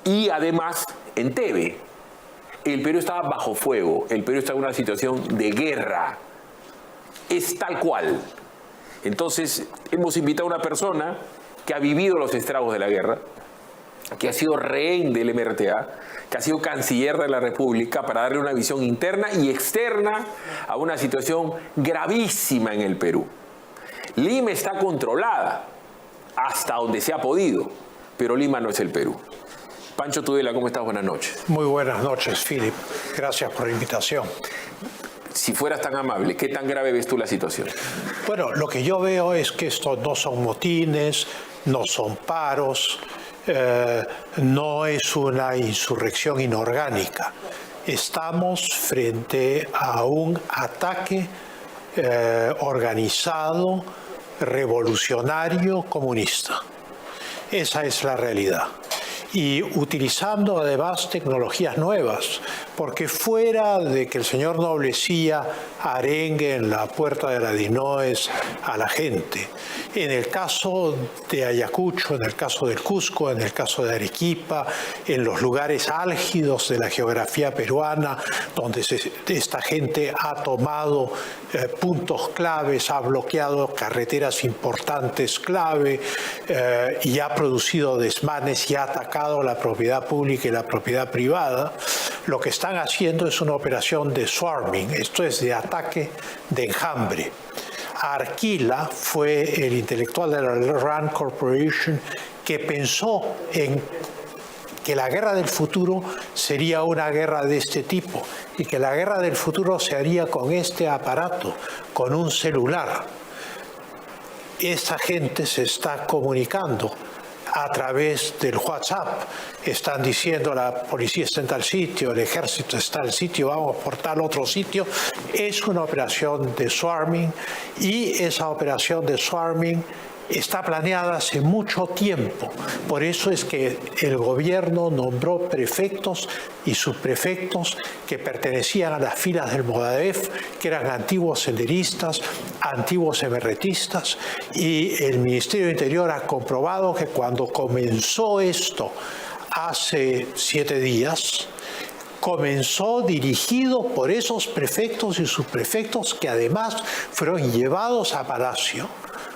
y además en Tebe. El Perú estaba bajo fuego, el Perú está en una situación de guerra. Es tal cual. Entonces, hemos invitado a una persona que ha vivido los estragos de la guerra, que ha sido rehén del MRTA, que ha sido canciller de la República, para darle una visión interna y externa a una situación gravísima en el Perú. Lima está controlada hasta donde se ha podido, pero Lima no es el Perú. Pancho Tudela, ¿cómo estás? Buenas noches. Muy buenas noches, Philip. Gracias por la invitación. Si fueras tan amable, ¿qué tan grave ves tú la situación? Bueno, lo que yo veo es que esto no son motines, no son paros, no es una insurrección inorgánica. Estamos frente a un ataque organizado, revolucionario, comunista. Esa es la realidad. Y utilizando además tecnologías nuevas, porque fuera de que el señor Noblecía arengue en la puerta de la Dinoes a la gente, en el caso de Ayacucho, en el caso del Cusco, en el caso de Arequipa, en los lugares álgidos de la geografía peruana, donde esta gente ha tomado puntos claves, ha bloqueado carreteras importantes clave y ha producido desmanes y ha atacado la propiedad pública y la propiedad privada, lo que están haciendo es una operación de swarming, esto es de ataque de enjambre. Arquila fue el intelectual de la Rand Corporation que pensó en que la guerra del futuro sería una guerra de este tipo y que la guerra del futuro se haría con este aparato, con un celular. Esta gente se está comunicando a través del WhatsApp. Están diciendo la policía está en tal sitio, el ejército está en tal sitio, vamos por tal otro sitio. Es una operación de swarming y esa operación de swarming está planeada hace mucho tiempo. Por eso es que el gobierno nombró prefectos y subprefectos que pertenecían a las filas del Movadef, que eran antiguos senderistas, antiguos emerretistas, y el Ministerio de Interior ha comprobado que cuando comenzó esto hace 7 días, comenzó dirigido por esos prefectos y subprefectos que además fueron llevados a Palacio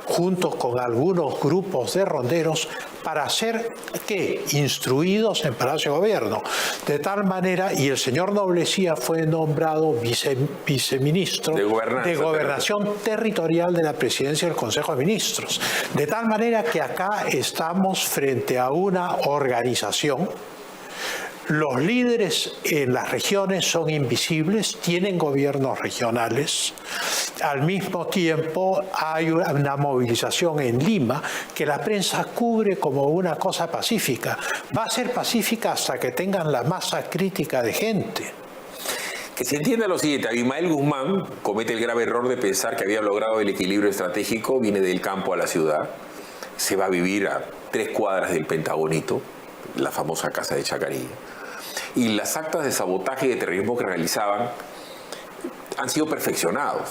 junto con algunos grupos de ronderos para ser, ¿qué?, instruidos en Palacio de Gobierno. De tal manera, y el señor Noblecía fue nombrado viceministro de Gobernación Territorial de la Presidencia del Consejo de Ministros. De tal manera que acá estamos frente a una organización. Los líderes en las regiones son invisibles, tienen gobiernos regionales. Al mismo tiempo hay una movilización en Lima que la prensa cubre como una cosa pacífica. Va a ser pacífica hasta que tengan la masa crítica de gente. Que se entienda lo siguiente, Abimael Guzmán comete el grave error de pensar que había logrado el equilibrio estratégico, viene del campo a la ciudad, se va a vivir a 3 cuadras del Pentagonito, la famosa casa de Chacarilla. Y las actas de sabotaje y de terrorismo que realizaban han sido perfeccionados.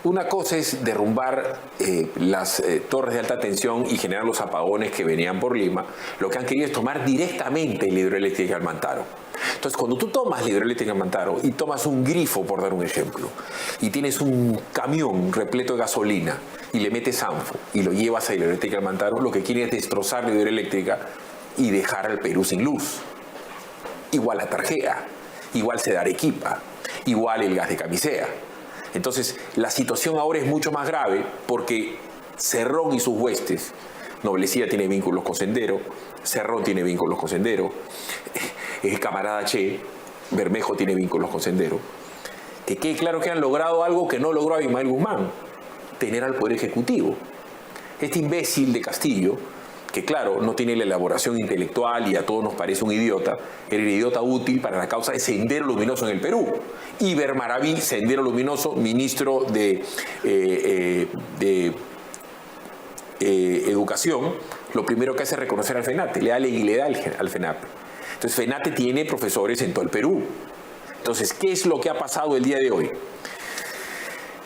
Una cosa es derrumbar las torres de alta tensión y generar los apagones que venían por Lima. Lo que han querido es tomar directamente la hidroeléctrica de Almantaro. Entonces, cuando tú tomas la hidroeléctrica de Almantaro y tomas un grifo, por dar un ejemplo, y tienes un camión repleto de gasolina y le metes anfo y lo llevas a la hidroeléctrica de Almantaro, lo que quiere es destrozar la hidroeléctrica y dejar al Perú sin luz. Igual la Tarjea, igual Sedarequipa, igual el gas de Camisea. Entonces, la situación ahora es mucho más grave porque Cerrón y sus huestes, Noblecía tiene vínculos con Sendero, Cerrón tiene vínculos con Sendero, el camarada Che, Bermejo tiene vínculos con Sendero. Que quede claro que han logrado algo que no logró Abimael Guzmán, tener al Poder Ejecutivo. Este imbécil de Castillo, que claro, no tiene la elaboración intelectual y a todos nos parece un idiota, era el idiota útil para la causa de Sendero Luminoso en el Perú. Iber Maraví, Sendero Luminoso, ministro de Educación, lo primero que hace es reconocer al FENATE, le da legibilidad al FENATE. Entonces FENATE tiene profesores en todo el Perú. Entonces, ¿qué es lo que ha pasado el día de hoy?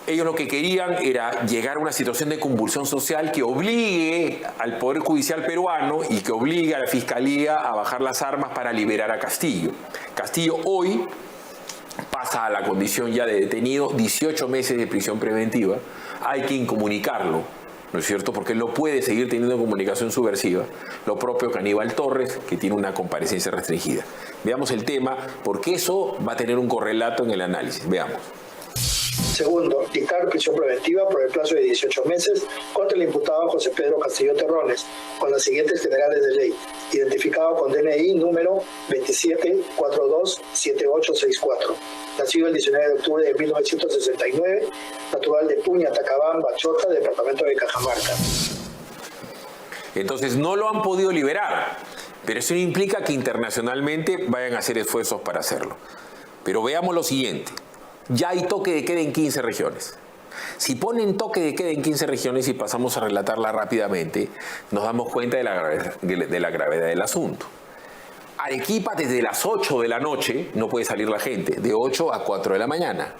Ellos lo que querían era llegar a una situación de convulsión social que obligue al Poder Judicial peruano y que obligue a la Fiscalía a bajar las armas para liberar a Castillo. Castillo hoy pasa a la condición ya de detenido, 18 meses de prisión preventiva. Hay que incomunicarlo, ¿no es cierto? Porque él no puede seguir teniendo comunicación subversiva. Lo propio que Aníbal Torres, que tiene una comparecencia restringida. Veamos el tema, porque eso va a tener un correlato en el análisis. Veamos. Segundo, dictar prisión preventiva por el plazo de 18 meses contra el imputado José Pedro Castillo Terrones, con las siguientes generales de ley, identificado con DNI número 27427864, nacido el 19 de octubre de 1969, natural de Puña, Tacabamba, Chota, departamento de Cajamarca. Entonces no lo han podido liberar, pero eso no implica que internacionalmente vayan a hacer esfuerzos para hacerlo. Pero veamos lo siguiente. Ya hay toque de queda en 15 regiones. Si ponen toque de queda en 15 regiones y pasamos a relatarla rápidamente, nos damos cuenta de la gravedad del asunto. Arequipa, desde las 8 de la noche no puede salir la gente, de 8 a 4 de la mañana.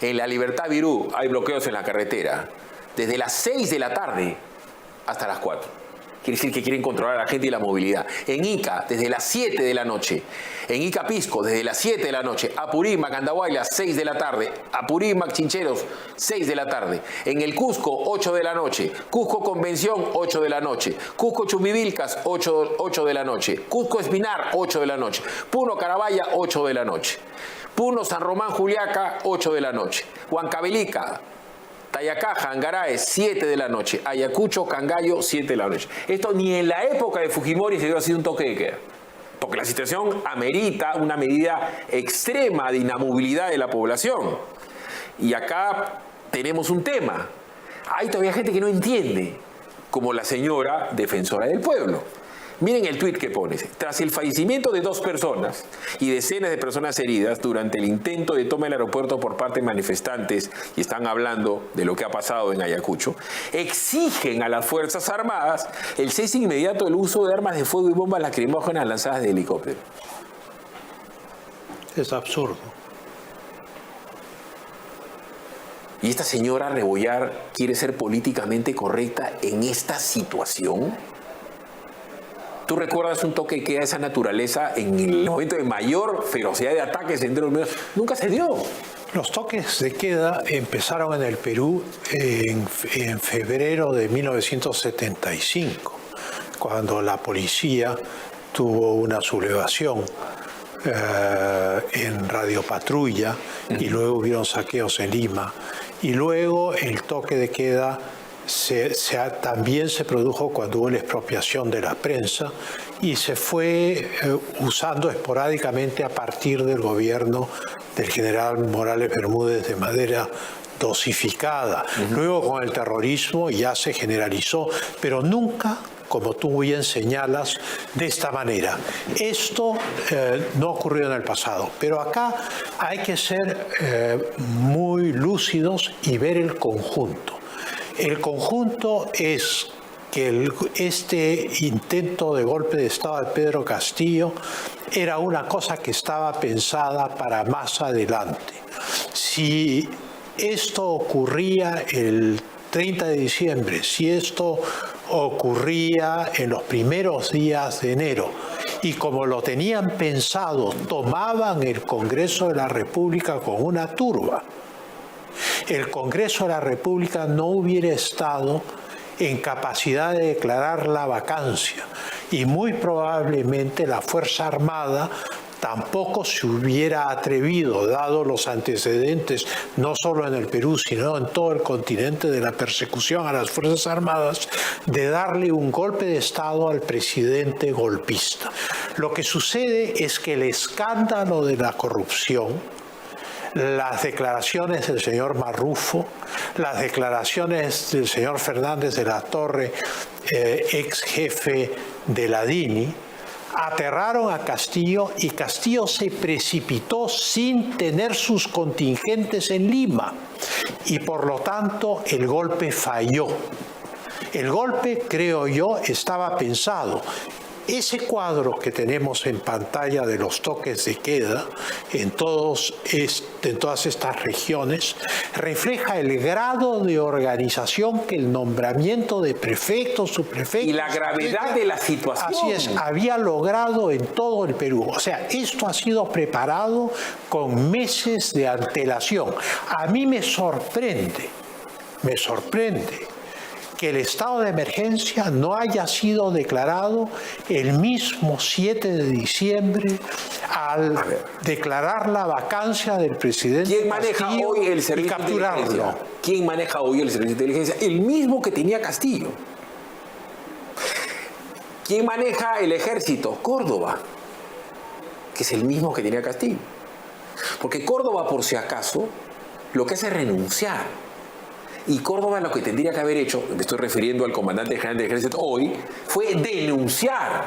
En la Libertad Virú hay bloqueos en la carretera, desde las 6 de la tarde hasta las 4. Quiere decir que quieren controlar a la gente y la movilidad. En Ica, desde las 7 de la noche. En Ica Pisco, desde las 7 de la noche. Apurímac, Andahuayla, 6 de la tarde. Apurímac, Chincheros, 6 de la tarde. En el Cusco, 8 de la noche. Cusco Convención, 8 de la noche. Cusco Chumbivilcas, 8 de la noche. Cusco Espinar, 8 de la noche. Puno Carabaya, 8 de la noche. Puno San Román Juliaca, 8 de la noche. Huancavelica, Tayacaja, Angaraes, 7 de la noche. Ayacucho, Cangallo, 7 de la noche. Esto ni en la época de Fujimori se dio así un toque de queda. Porque la situación amerita una medida extrema de inamovilidad de la población. Y acá tenemos un tema. Hay todavía gente que no entiende, como la señora defensora del pueblo. Miren el tuit que pone. Tras el fallecimiento de 2 personas y decenas de personas heridas durante el intento de toma del aeropuerto por parte de manifestantes, y están hablando de lo que ha pasado en Ayacucho, exigen a las Fuerzas Armadas el cese inmediato del uso de armas de fuego y bombas lacrimógenas lanzadas de helicóptero. Es absurdo. ¿Y esta señora Rebollar quiere ser políticamente correcta en esta situación? ¿Tú recuerdas un toque de queda de esa naturaleza en el momento de mayor ferocidad de ataques entre los medios? Nunca se dio. Los toques de queda empezaron en el Perú en febrero de 1975, cuando la policía tuvo una sublevación en Radio Patrulla y luego hubieron saqueos en Lima. Y luego el toque de queda también se produjo cuando hubo la expropiación de la prensa y se fue usando esporádicamente a partir del gobierno del general Morales Bermúdez de manera dosificada. Luego con el terrorismo ya se generalizó, pero nunca, como tú bien señalas, de esta manera. Esto no ocurrió en el pasado, pero acá hay que ser muy lúcidos y ver el conjunto. El conjunto es que este intento de golpe de Estado de Pedro Castillo era una cosa que estaba pensada para más adelante. Si esto ocurría el 30 de diciembre, si esto ocurría en los primeros días de enero, y como lo tenían pensado, tomaban el Congreso de la República con una turba, el Congreso de la República no hubiera estado en capacidad de declarar la vacancia y muy probablemente la Fuerza Armada tampoco se hubiera atrevido, dado los antecedentes no solo en el Perú, sino en todo el continente de la persecución a las Fuerzas Armadas, de darle un golpe de Estado al presidente golpista. Lo que sucede es que el escándalo de la corrupción, las declaraciones del señor Marrufo, las declaraciones del señor Fernández de la Torre, ex jefe de la DINI, aterraron a Castillo y Castillo se precipitó sin tener sus contingentes en Lima y por lo tanto el golpe falló. El golpe, creo yo, estaba pensado. Ese cuadro que tenemos en pantalla de los toques de queda en todas estas regiones refleja el grado de organización que el nombramiento de prefectos, subprefectos... Y la gravedad de la situación. Así es, había logrado en todo el Perú. O sea, esto ha sido preparado con meses de antelación. A mí me sorprende que el estado de emergencia no haya sido declarado el mismo 7 de diciembre al declarar la vacancia del presidente. ¿Quién maneja hoy el servicio de inteligencia? ¿Quién maneja hoy el servicio de inteligencia? El mismo que tenía Castillo. ¿Quién maneja el ejército? Córdoba, que es el mismo que tenía Castillo. Porque Córdoba, por si acaso, lo que hace es renunciar. Y Córdoba lo que tendría que haber hecho, me estoy refiriendo al comandante general del ejército hoy, fue denunciar.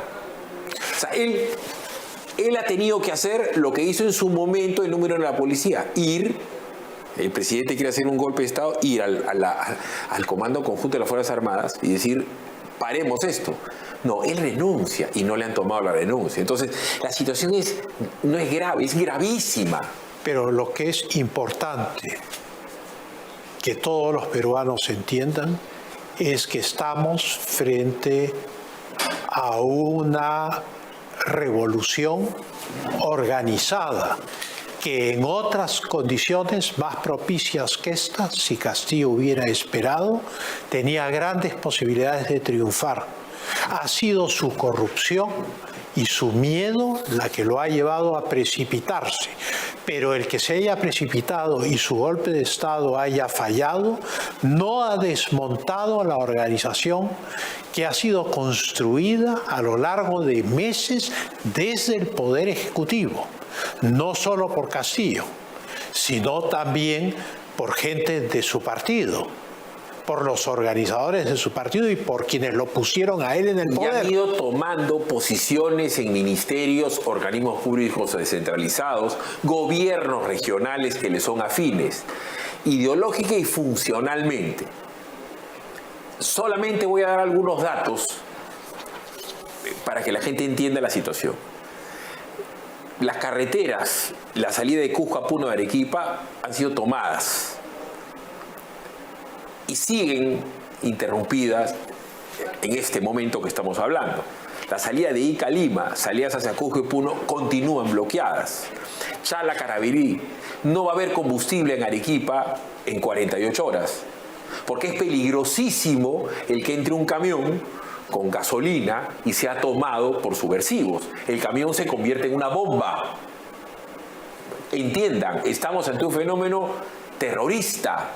O sea, él ha tenido que hacer lo que hizo en su momento el número de la policía, el presidente quiere hacer un golpe de Estado, ir al Comando Conjunto de las Fuerzas Armadas y decir, paremos esto. No, él renuncia y no le han tomado la renuncia. Entonces, la situación no es grave, es gravísima. Pero lo que es importante que todos los peruanos entiendan es que estamos frente a una revolución organizada que en otras condiciones más propicias que esta, si Castillo hubiera esperado, tenía grandes posibilidades de triunfar. Ha sido su corrupción y su miedo la que lo ha llevado a precipitarse. Pero el que se haya precipitado y su golpe de Estado haya fallado, no ha desmontado la organización que ha sido construida a lo largo de meses desde el Poder Ejecutivo, no solo por Castillo, sino también por gente de su partido, por los organizadores de su partido y por quienes lo pusieron a él en el poder. Y han ido tomando posiciones en ministerios, organismos públicos descentralizados, gobiernos regionales que le son afines, ideológica y funcionalmente. Solamente voy a dar algunos datos para que la gente entienda la situación. Las carreteras, la salida de Cusco a Puno de Arequipa han sido tomadas y siguen interrumpidas en este momento que estamos hablando. La salida de Ica a Lima, salidas hacia Cusco y Puno, continúan bloqueadas. Chala, Carabirí, no va a haber combustible en Arequipa en 48 horas, porque es peligrosísimo el que entre un camión con gasolina y sea tomado por subversivos. El camión se convierte en una bomba. Entiendan, estamos ante un fenómeno terrorista.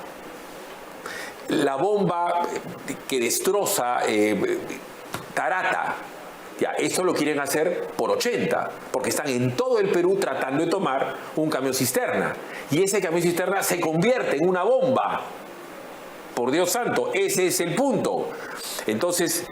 La bomba que destroza Tarata, ya, esto lo quieren hacer por 80, porque están en todo el Perú tratando de tomar un camión cisterna. Y ese camión cisterna se convierte en una bomba. Por Dios santo, ese es el punto. Entonces,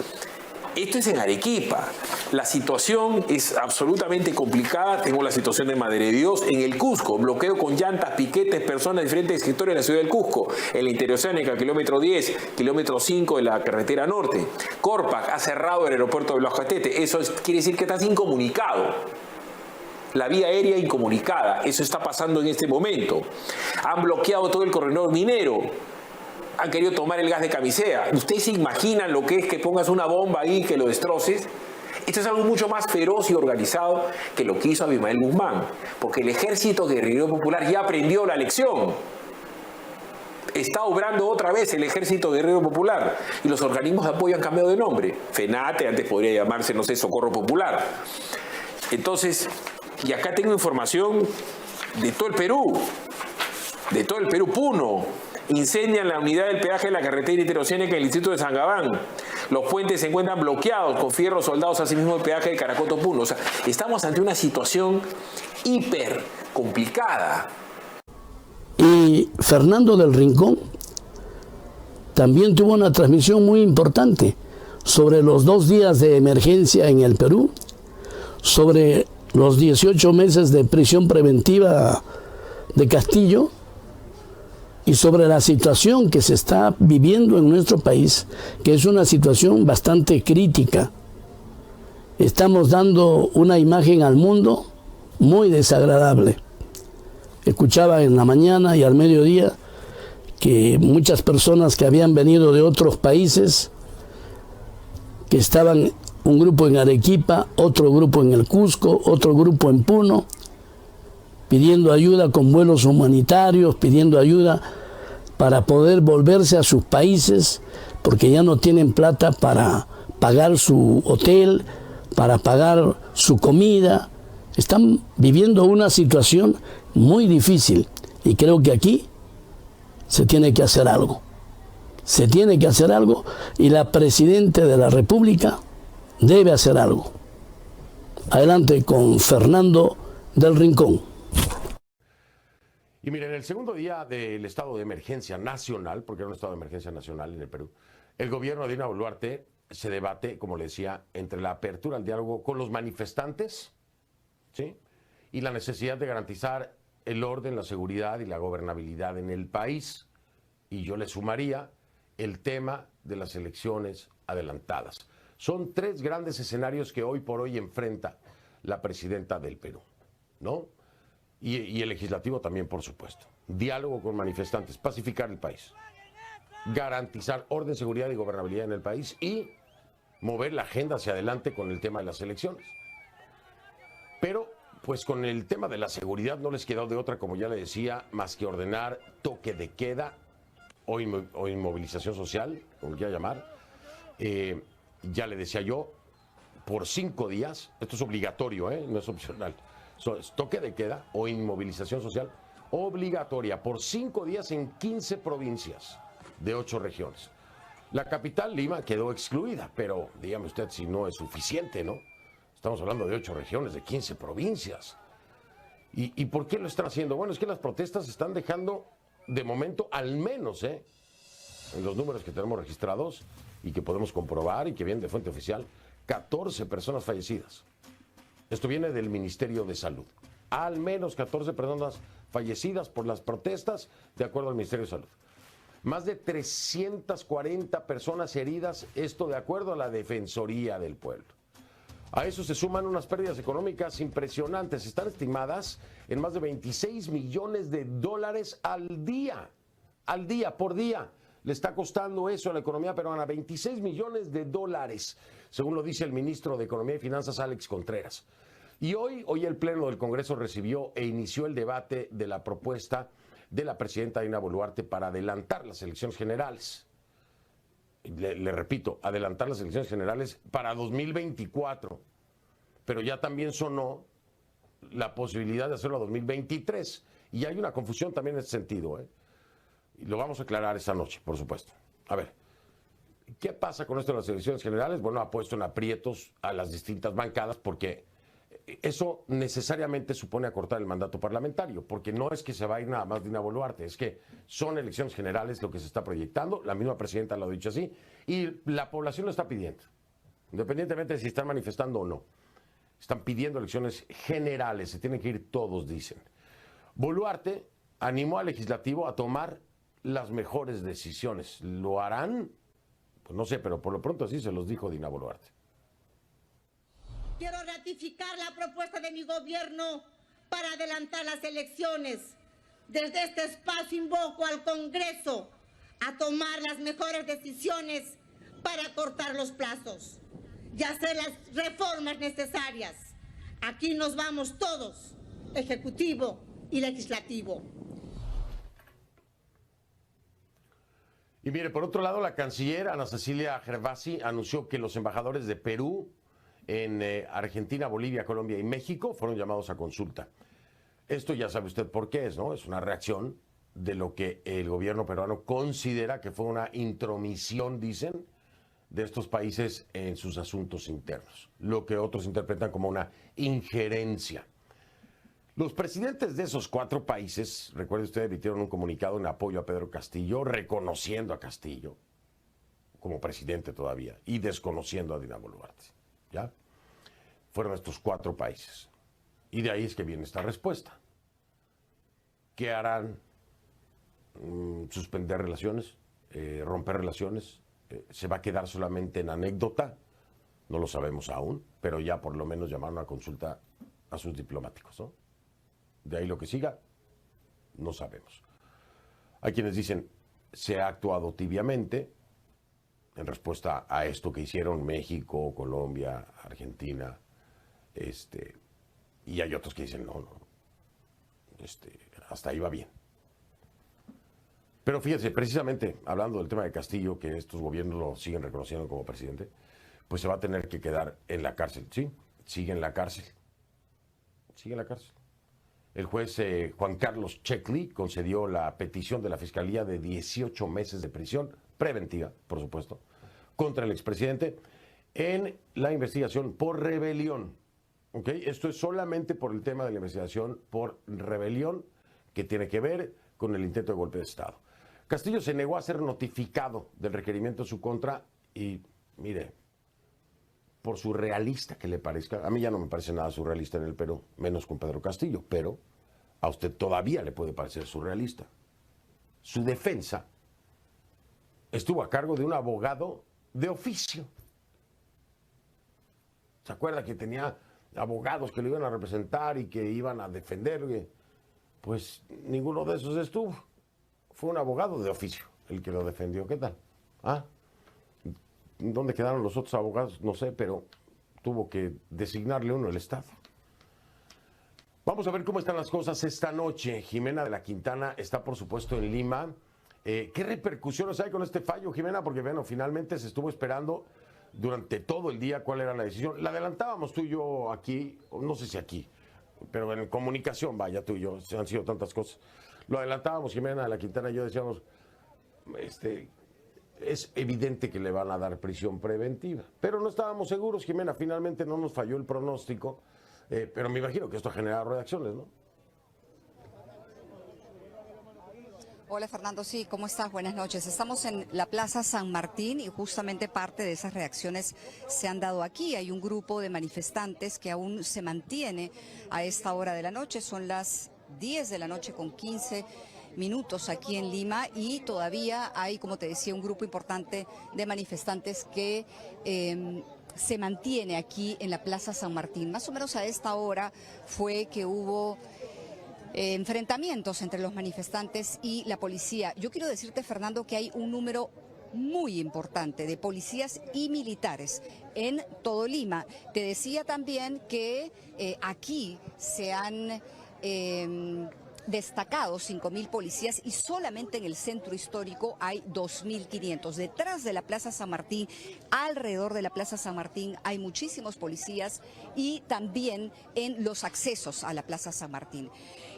esto es en Arequipa. La situación es absolutamente complicada. Tengo la situación de Madre de Dios en el Cusco. Bloqueo con llantas, piquetes, personas de diferentes sectores de la ciudad del Cusco. En la interoceánica, kilómetro 10, kilómetro 5 de la carretera norte. Corpac ha cerrado el aeropuerto de Blascatete. Eso quiere decir que estás incomunicado. La vía aérea incomunicada. Eso está pasando en este momento. Han bloqueado todo el corredor minero. Han querido tomar el gas de camisea. ¿Ustedes se imaginan lo que es que pongas una bomba ahí y que lo destroces? Esto es algo mucho más feroz y organizado que lo que hizo Abimael Guzmán, porque el Ejército Guerrillero Popular ya aprendió la lección. Está obrando otra vez el Ejército Guerrillero Popular y los organismos de apoyo han cambiado de nombre. FENATE, antes podría llamarse, no sé, Socorro Popular. Entonces, y acá tengo información de todo el Perú, Puno. Incendian la unidad del peaje de la carretera interoceánica en el distrito de Sangabán. Los puentes se encuentran bloqueados con fierros soldados, asimismo el peaje de Caracoto Puno. O sea, estamos ante una situación hiper complicada. Y Fernando del Rincón también tuvo una transmisión muy importante sobre los 2 días de emergencia en el Perú, sobre los 18 meses de prisión preventiva de Castillo, y sobre la situación que se está viviendo en nuestro país, que es una situación bastante crítica. Estamos dando una imagen al mundo muy desagradable. Escuchaba en la mañana y al mediodía que muchas personas que habían venido de otros países, que estaban un grupo en Arequipa, otro grupo en el Cusco, otro grupo en Puno, pidiendo ayuda con vuelos humanitarios, pidiendo ayuda para poder volverse a sus países, porque ya no tienen plata para pagar su hotel, para pagar su comida. Están viviendo una situación muy difícil y creo que aquí se tiene que hacer algo. Se tiene que hacer algo y la Presidenta de la República debe hacer algo. Adelante con Fernando del Rincón. Y miren, el segundo día del estado de emergencia nacional, porque era un estado de emergencia nacional en el Perú, el gobierno de Dina Boluarte se debate, como le decía, entre la apertura al diálogo con los manifestantes, ¿sí?, y la necesidad de garantizar el orden, la seguridad y la gobernabilidad en el país. Y yo le sumaría el tema de las elecciones adelantadas. Son 3 grandes escenarios que hoy por hoy enfrenta la presidenta del Perú, ¿no? Y el legislativo también, por supuesto. Diálogo con manifestantes, pacificar el país, garantizar orden, seguridad y gobernabilidad en el país y mover la agenda hacia adelante con el tema de las elecciones. Pero, pues con el tema de la seguridad no les quedó de otra, como ya le decía, más que ordenar toque de queda o inmovilización social, como quiera llamar. Ya le decía yo, por 5 días, esto es obligatorio, no es opcional. Toque de queda o inmovilización social obligatoria por 5 días en 15 provincias de 8 regiones. La capital, Lima, quedó excluida, pero dígame usted si no es suficiente, ¿no? Estamos hablando de 8 regiones, de 15 provincias. ¿Y por qué lo están haciendo? Bueno, es que las protestas están dejando, de momento, al menos, en los números que tenemos registrados y que podemos comprobar y que vienen de fuente oficial, 14 personas fallecidas. Esto viene del Ministerio de Salud. Al menos 14 personas fallecidas por las protestas, de acuerdo al Ministerio de Salud. Más de 340 personas heridas, esto de acuerdo a la Defensoría del Pueblo. A eso se suman unas pérdidas económicas impresionantes. Están estimadas en más de $26 millones al día, por día, Le está costando eso a la economía peruana, 26 millones de dólares, según lo dice el ministro de Economía y Finanzas, Alex Contreras. Y hoy el Pleno del Congreso recibió e inició el debate de la propuesta de la presidenta Dina Boluarte para adelantar las elecciones generales. Le repito, adelantar las elecciones generales para 2024. Pero ya también sonó la posibilidad de hacerlo a 2023. Y hay una confusión también en ese sentido, ¿eh? Y lo vamos a aclarar esta noche, por supuesto. A ver, ¿qué pasa con esto de las elecciones generales? Bueno, ha puesto en aprietos a las distintas bancadas porque eso necesariamente supone acortar el mandato parlamentario, porque no es que se va a ir nada más Dina Boluarte, es que son elecciones generales lo que se está proyectando, la misma presidenta lo ha dicho así, y la población lo está pidiendo, independientemente de si están manifestando o no. Están pidiendo elecciones generales, se tienen que ir todos, dicen. Boluarte animó al legislativo a tomar las mejores decisiones. ¿Lo harán? Pues no sé, pero por lo pronto así se los dijo Dina Boluarte. Quiero ratificar la propuesta de mi gobierno para adelantar las elecciones. Desde este espacio invoco al Congreso a tomar las mejores decisiones para acortar los plazos y hacer las reformas necesarias. Aquí nos vamos todos, Ejecutivo y Legislativo. Y mire, por otro lado, la canciller Ana Cecilia Gervasi anunció que los embajadores de Perú en Argentina, Bolivia, Colombia y México fueron llamados a consulta. Esto ya sabe usted por qué es, ¿no? Es una reacción de lo que el gobierno peruano considera que fue una intromisión, dicen, de estos países en sus asuntos internos, lo que otros interpretan como una injerencia. Los presidentes de esos 4 países, recuerde usted, emitieron un comunicado en apoyo a Pedro Castillo, reconociendo a Castillo como presidente todavía y desconociendo a Dina Boluarte. ¿Ya? Fueron estos 4 países. Y de ahí es que viene esta respuesta. ¿Qué harán? ¿Suspender relaciones? ¿Romper relaciones? ¿Se va a quedar solamente en anécdota? No lo sabemos aún, pero ya por lo menos llamaron a consulta a sus diplomáticos, ¿no? De ahí lo que siga, no sabemos. Hay quienes dicen, se ha actuado tibiamente en respuesta a esto que hicieron México, Colombia, Argentina, y hay otros que dicen, no, hasta ahí va bien. Pero fíjense, precisamente hablando del tema de Castillo, que estos gobiernos lo siguen reconociendo como presidente, pues se va a tener que quedar en la cárcel, ¿sí? Sigue en la cárcel. Sigue en la cárcel. El juez Juan Carlos Checli concedió la petición de la Fiscalía de 18 meses de prisión preventiva, por supuesto, contra el expresidente en la investigación por rebelión. ¿Ok? Esto es solamente por el tema de la investigación por rebelión que tiene que ver con el intento de golpe de Estado. Castillo se negó a ser notificado del requerimiento en su contra y, mire, por surrealista que le parezca, a mí ya no me parece nada surrealista en el Perú, menos con Pedro Castillo, pero a usted todavía le puede parecer surrealista. Su defensa estuvo a cargo de un abogado de oficio. ¿Se acuerda que tenía abogados que lo iban a representar y que iban a defender? Pues ninguno de esos estuvo. Fue un abogado de oficio el que lo defendió. ¿Qué tal? ¿Ah? ¿Dónde quedaron los otros abogados? No sé, pero tuvo que designarle uno el Estado. Vamos a ver cómo están las cosas esta noche. Jimena de la Quintana está, por supuesto, en Lima. ¿Qué repercusiones hay con este fallo, Jimena? Porque, bueno, finalmente se estuvo esperando durante todo el día cuál era la decisión. La adelantábamos tú y yo aquí, no sé si aquí, pero en comunicación, vaya, tú y yo, han sido tantas cosas. Lo adelantábamos, Jimena de la Quintana y yo decíamos, es evidente que le van a dar prisión preventiva. Pero no estábamos seguros, Jimena, finalmente no nos falló el pronóstico, pero me imagino que esto ha generado reacciones, ¿no? Hola Fernando, sí, ¿cómo estás? Buenas noches. Estamos en la Plaza San Martín y justamente parte de esas reacciones se han dado aquí. Hay un grupo de manifestantes que aún se mantiene a esta hora de la noche. Son las 10 de la noche con 15 minutos aquí en Lima y todavía hay, como te decía, un grupo importante de manifestantes que se mantiene aquí en la Plaza San Martín. Más o menos a esta hora fue que hubo enfrentamientos entre los manifestantes y la policía. Yo quiero decirte, Fernando, que hay un número muy importante de policías y militares en todo Lima. Te decía también que aquí se han destacado 5.000 policías y solamente en el centro histórico hay 2.500. Detrás de la Plaza San Martín, alrededor de la Plaza San Martín, hay muchísimos policías y también en los accesos a la Plaza San Martín.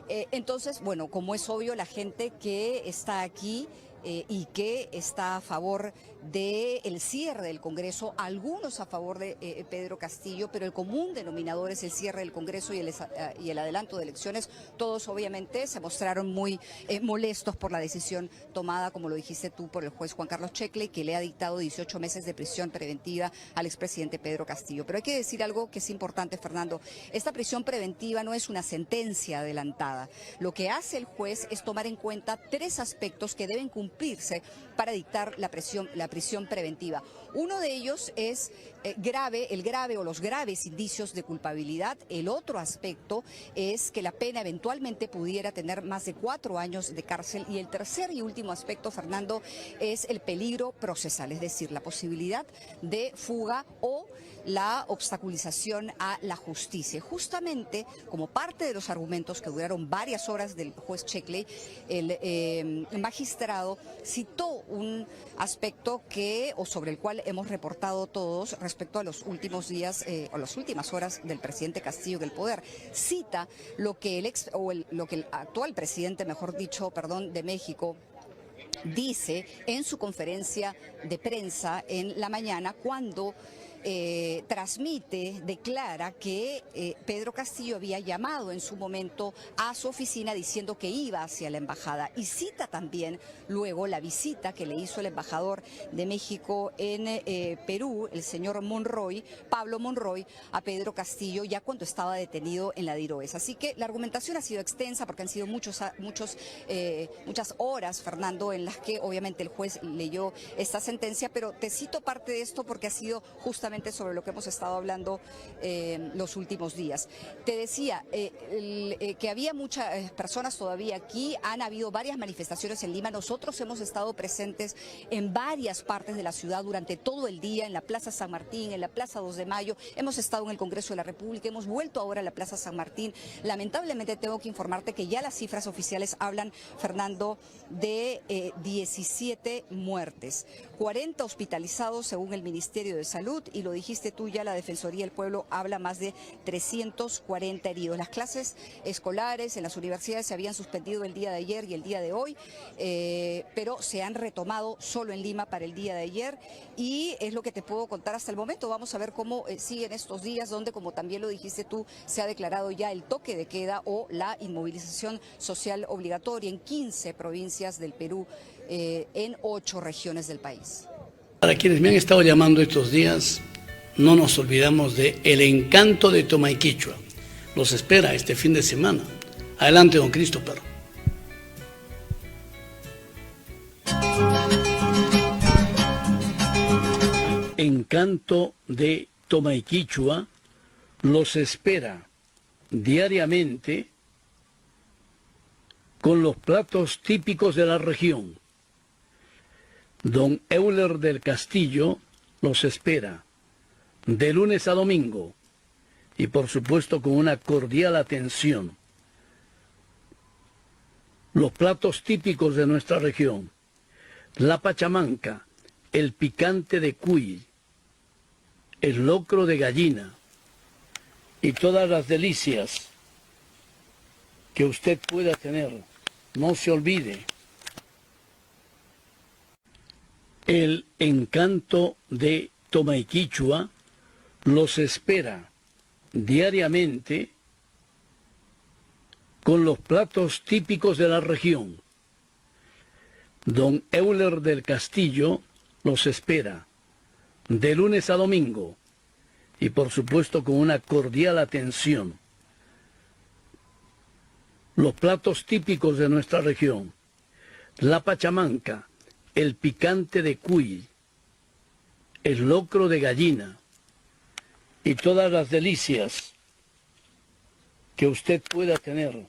Entonces, bueno, como es obvio, la gente que está aquí y que está a favor del cierre del Congreso, algunos a favor de Pedro Castillo, pero el común denominador es el cierre del Congreso y el adelanto de elecciones. Todos obviamente se mostraron muy molestos por la decisión tomada, como lo dijiste tú, por el juez Juan Carlos Checle, que le ha dictado 18 meses de prisión preventiva al expresidente Pedro Castillo. Pero hay que decir algo que es importante, Fernando. Esta prisión preventiva no es una sentencia adelantada. Lo que hace el juez es tomar en cuenta 3 aspectos que deben cumplirse para dictar la prisión preventiva. Uno de ellos es el grave o los graves indicios de culpabilidad. El otro aspecto es que la pena eventualmente pudiera tener más de 4 años de cárcel. Y el tercer y último aspecto, Fernando, es el peligro procesal, es decir, la posibilidad de fuga o la obstaculización a la justicia. Justamente como parte de los argumentos que duraron varias horas del juez Checle, el magistrado citó un aspecto sobre el cual hemos reportado todos respecto a los últimos días o las últimas horas del presidente Castillo en el poder. Cita lo que lo que el actual presidente, mejor dicho, de México, dice en su conferencia de prensa en la mañana cuando declara que Pedro Castillo había llamado en su momento a su oficina diciendo que iba hacia la embajada, y cita también luego la visita que le hizo el embajador de México en Perú, el señor Pablo Monroy, a Pedro Castillo ya cuando estaba detenido en la Diroes. Así que la argumentación ha sido extensa porque han sido muchas horas, Fernando, en las que obviamente el juez leyó esta sentencia, pero te cito parte de esto porque ha sido justamente sobre lo que hemos estado hablando los últimos días. Te decía que había muchas personas todavía aquí, han habido varias manifestaciones en Lima. Nosotros hemos estado presentes en varias partes de la ciudad durante todo el día, en la Plaza San Martín, en la Plaza 2 de Mayo, hemos estado en el Congreso de la República, hemos vuelto ahora a la Plaza San Martín. Lamentablemente tengo que informarte que ya las cifras oficiales hablan, Fernando, de 17 muertes, 40 hospitalizados según el Ministerio de Salud, y lo dijiste tú ya, la Defensoría del Pueblo habla más de 340 heridos. Las clases escolares en las universidades se habían suspendido el día de ayer y el día de hoy, pero se han retomado solo en Lima para el día de ayer, y es lo que te puedo contar hasta el momento. Vamos a ver cómo siguen estos días, donde, como también lo dijiste tú, se ha declarado ya el toque de queda o la inmovilización social obligatoria en 15 provincias del Perú, en 8 regiones del país. Para quienes me han estado llamando estos días, no nos olvidamos de El Encanto de Tomaiquichua. Los espera este fin de semana. Adelante, don Christopher. Encanto de Tomaiquichua los espera diariamente con los platos típicos de la región. Don Euler del Castillo los espera de lunes a domingo y por supuesto con una cordial atención. Los platos típicos de nuestra región: la pachamanca, el picante de cuy, el locro de gallina y todas las delicias que usted pueda tener. No se olvide. El Encanto de Tomaiquichua los espera diariamente con los platos típicos de la región. Don Euler del Castillo los espera de lunes a domingo y por supuesto con una cordial atención. Los platos típicos de nuestra región: la pachamanca, el picante de cuy, el locro de gallina y todas las delicias que usted pueda tener.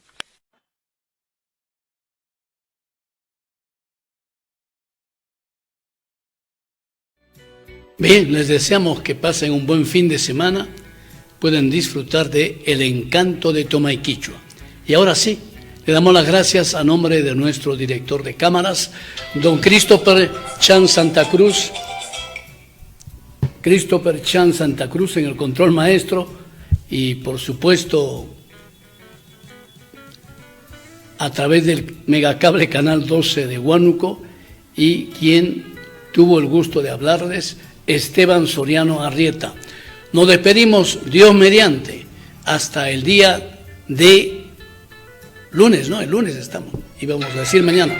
Bien, les deseamos que pasen un buen fin de semana, pueden disfrutar de el encanto de Tomaiquichua. Y ahora sí, le damos las gracias a nombre de nuestro director de cámaras, don Christopher Chan Santa Cruz. Christopher Chan Santa Cruz en el control maestro y por supuesto a través del megacable canal 12 de Huánuco, y quien tuvo el gusto de hablarles, Esteban Soriano Arrieta. Nos despedimos, Dios mediante, hasta el día de lunes, ¿no? El lunes estamos, íbamos a decir mañana.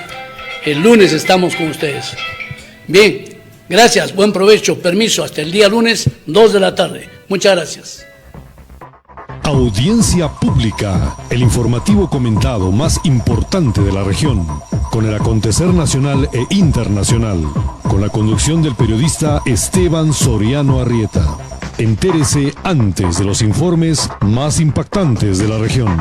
El lunes estamos con ustedes. Bien, gracias, buen provecho, permiso, hasta el día lunes, 2 de la tarde. Muchas gracias. Audiencia Pública, el informativo comentado más importante de la región, con el acontecer nacional e internacional, con la conducción del periodista Esteban Soriano Arrieta. Entérese antes de los informes más impactantes de la región.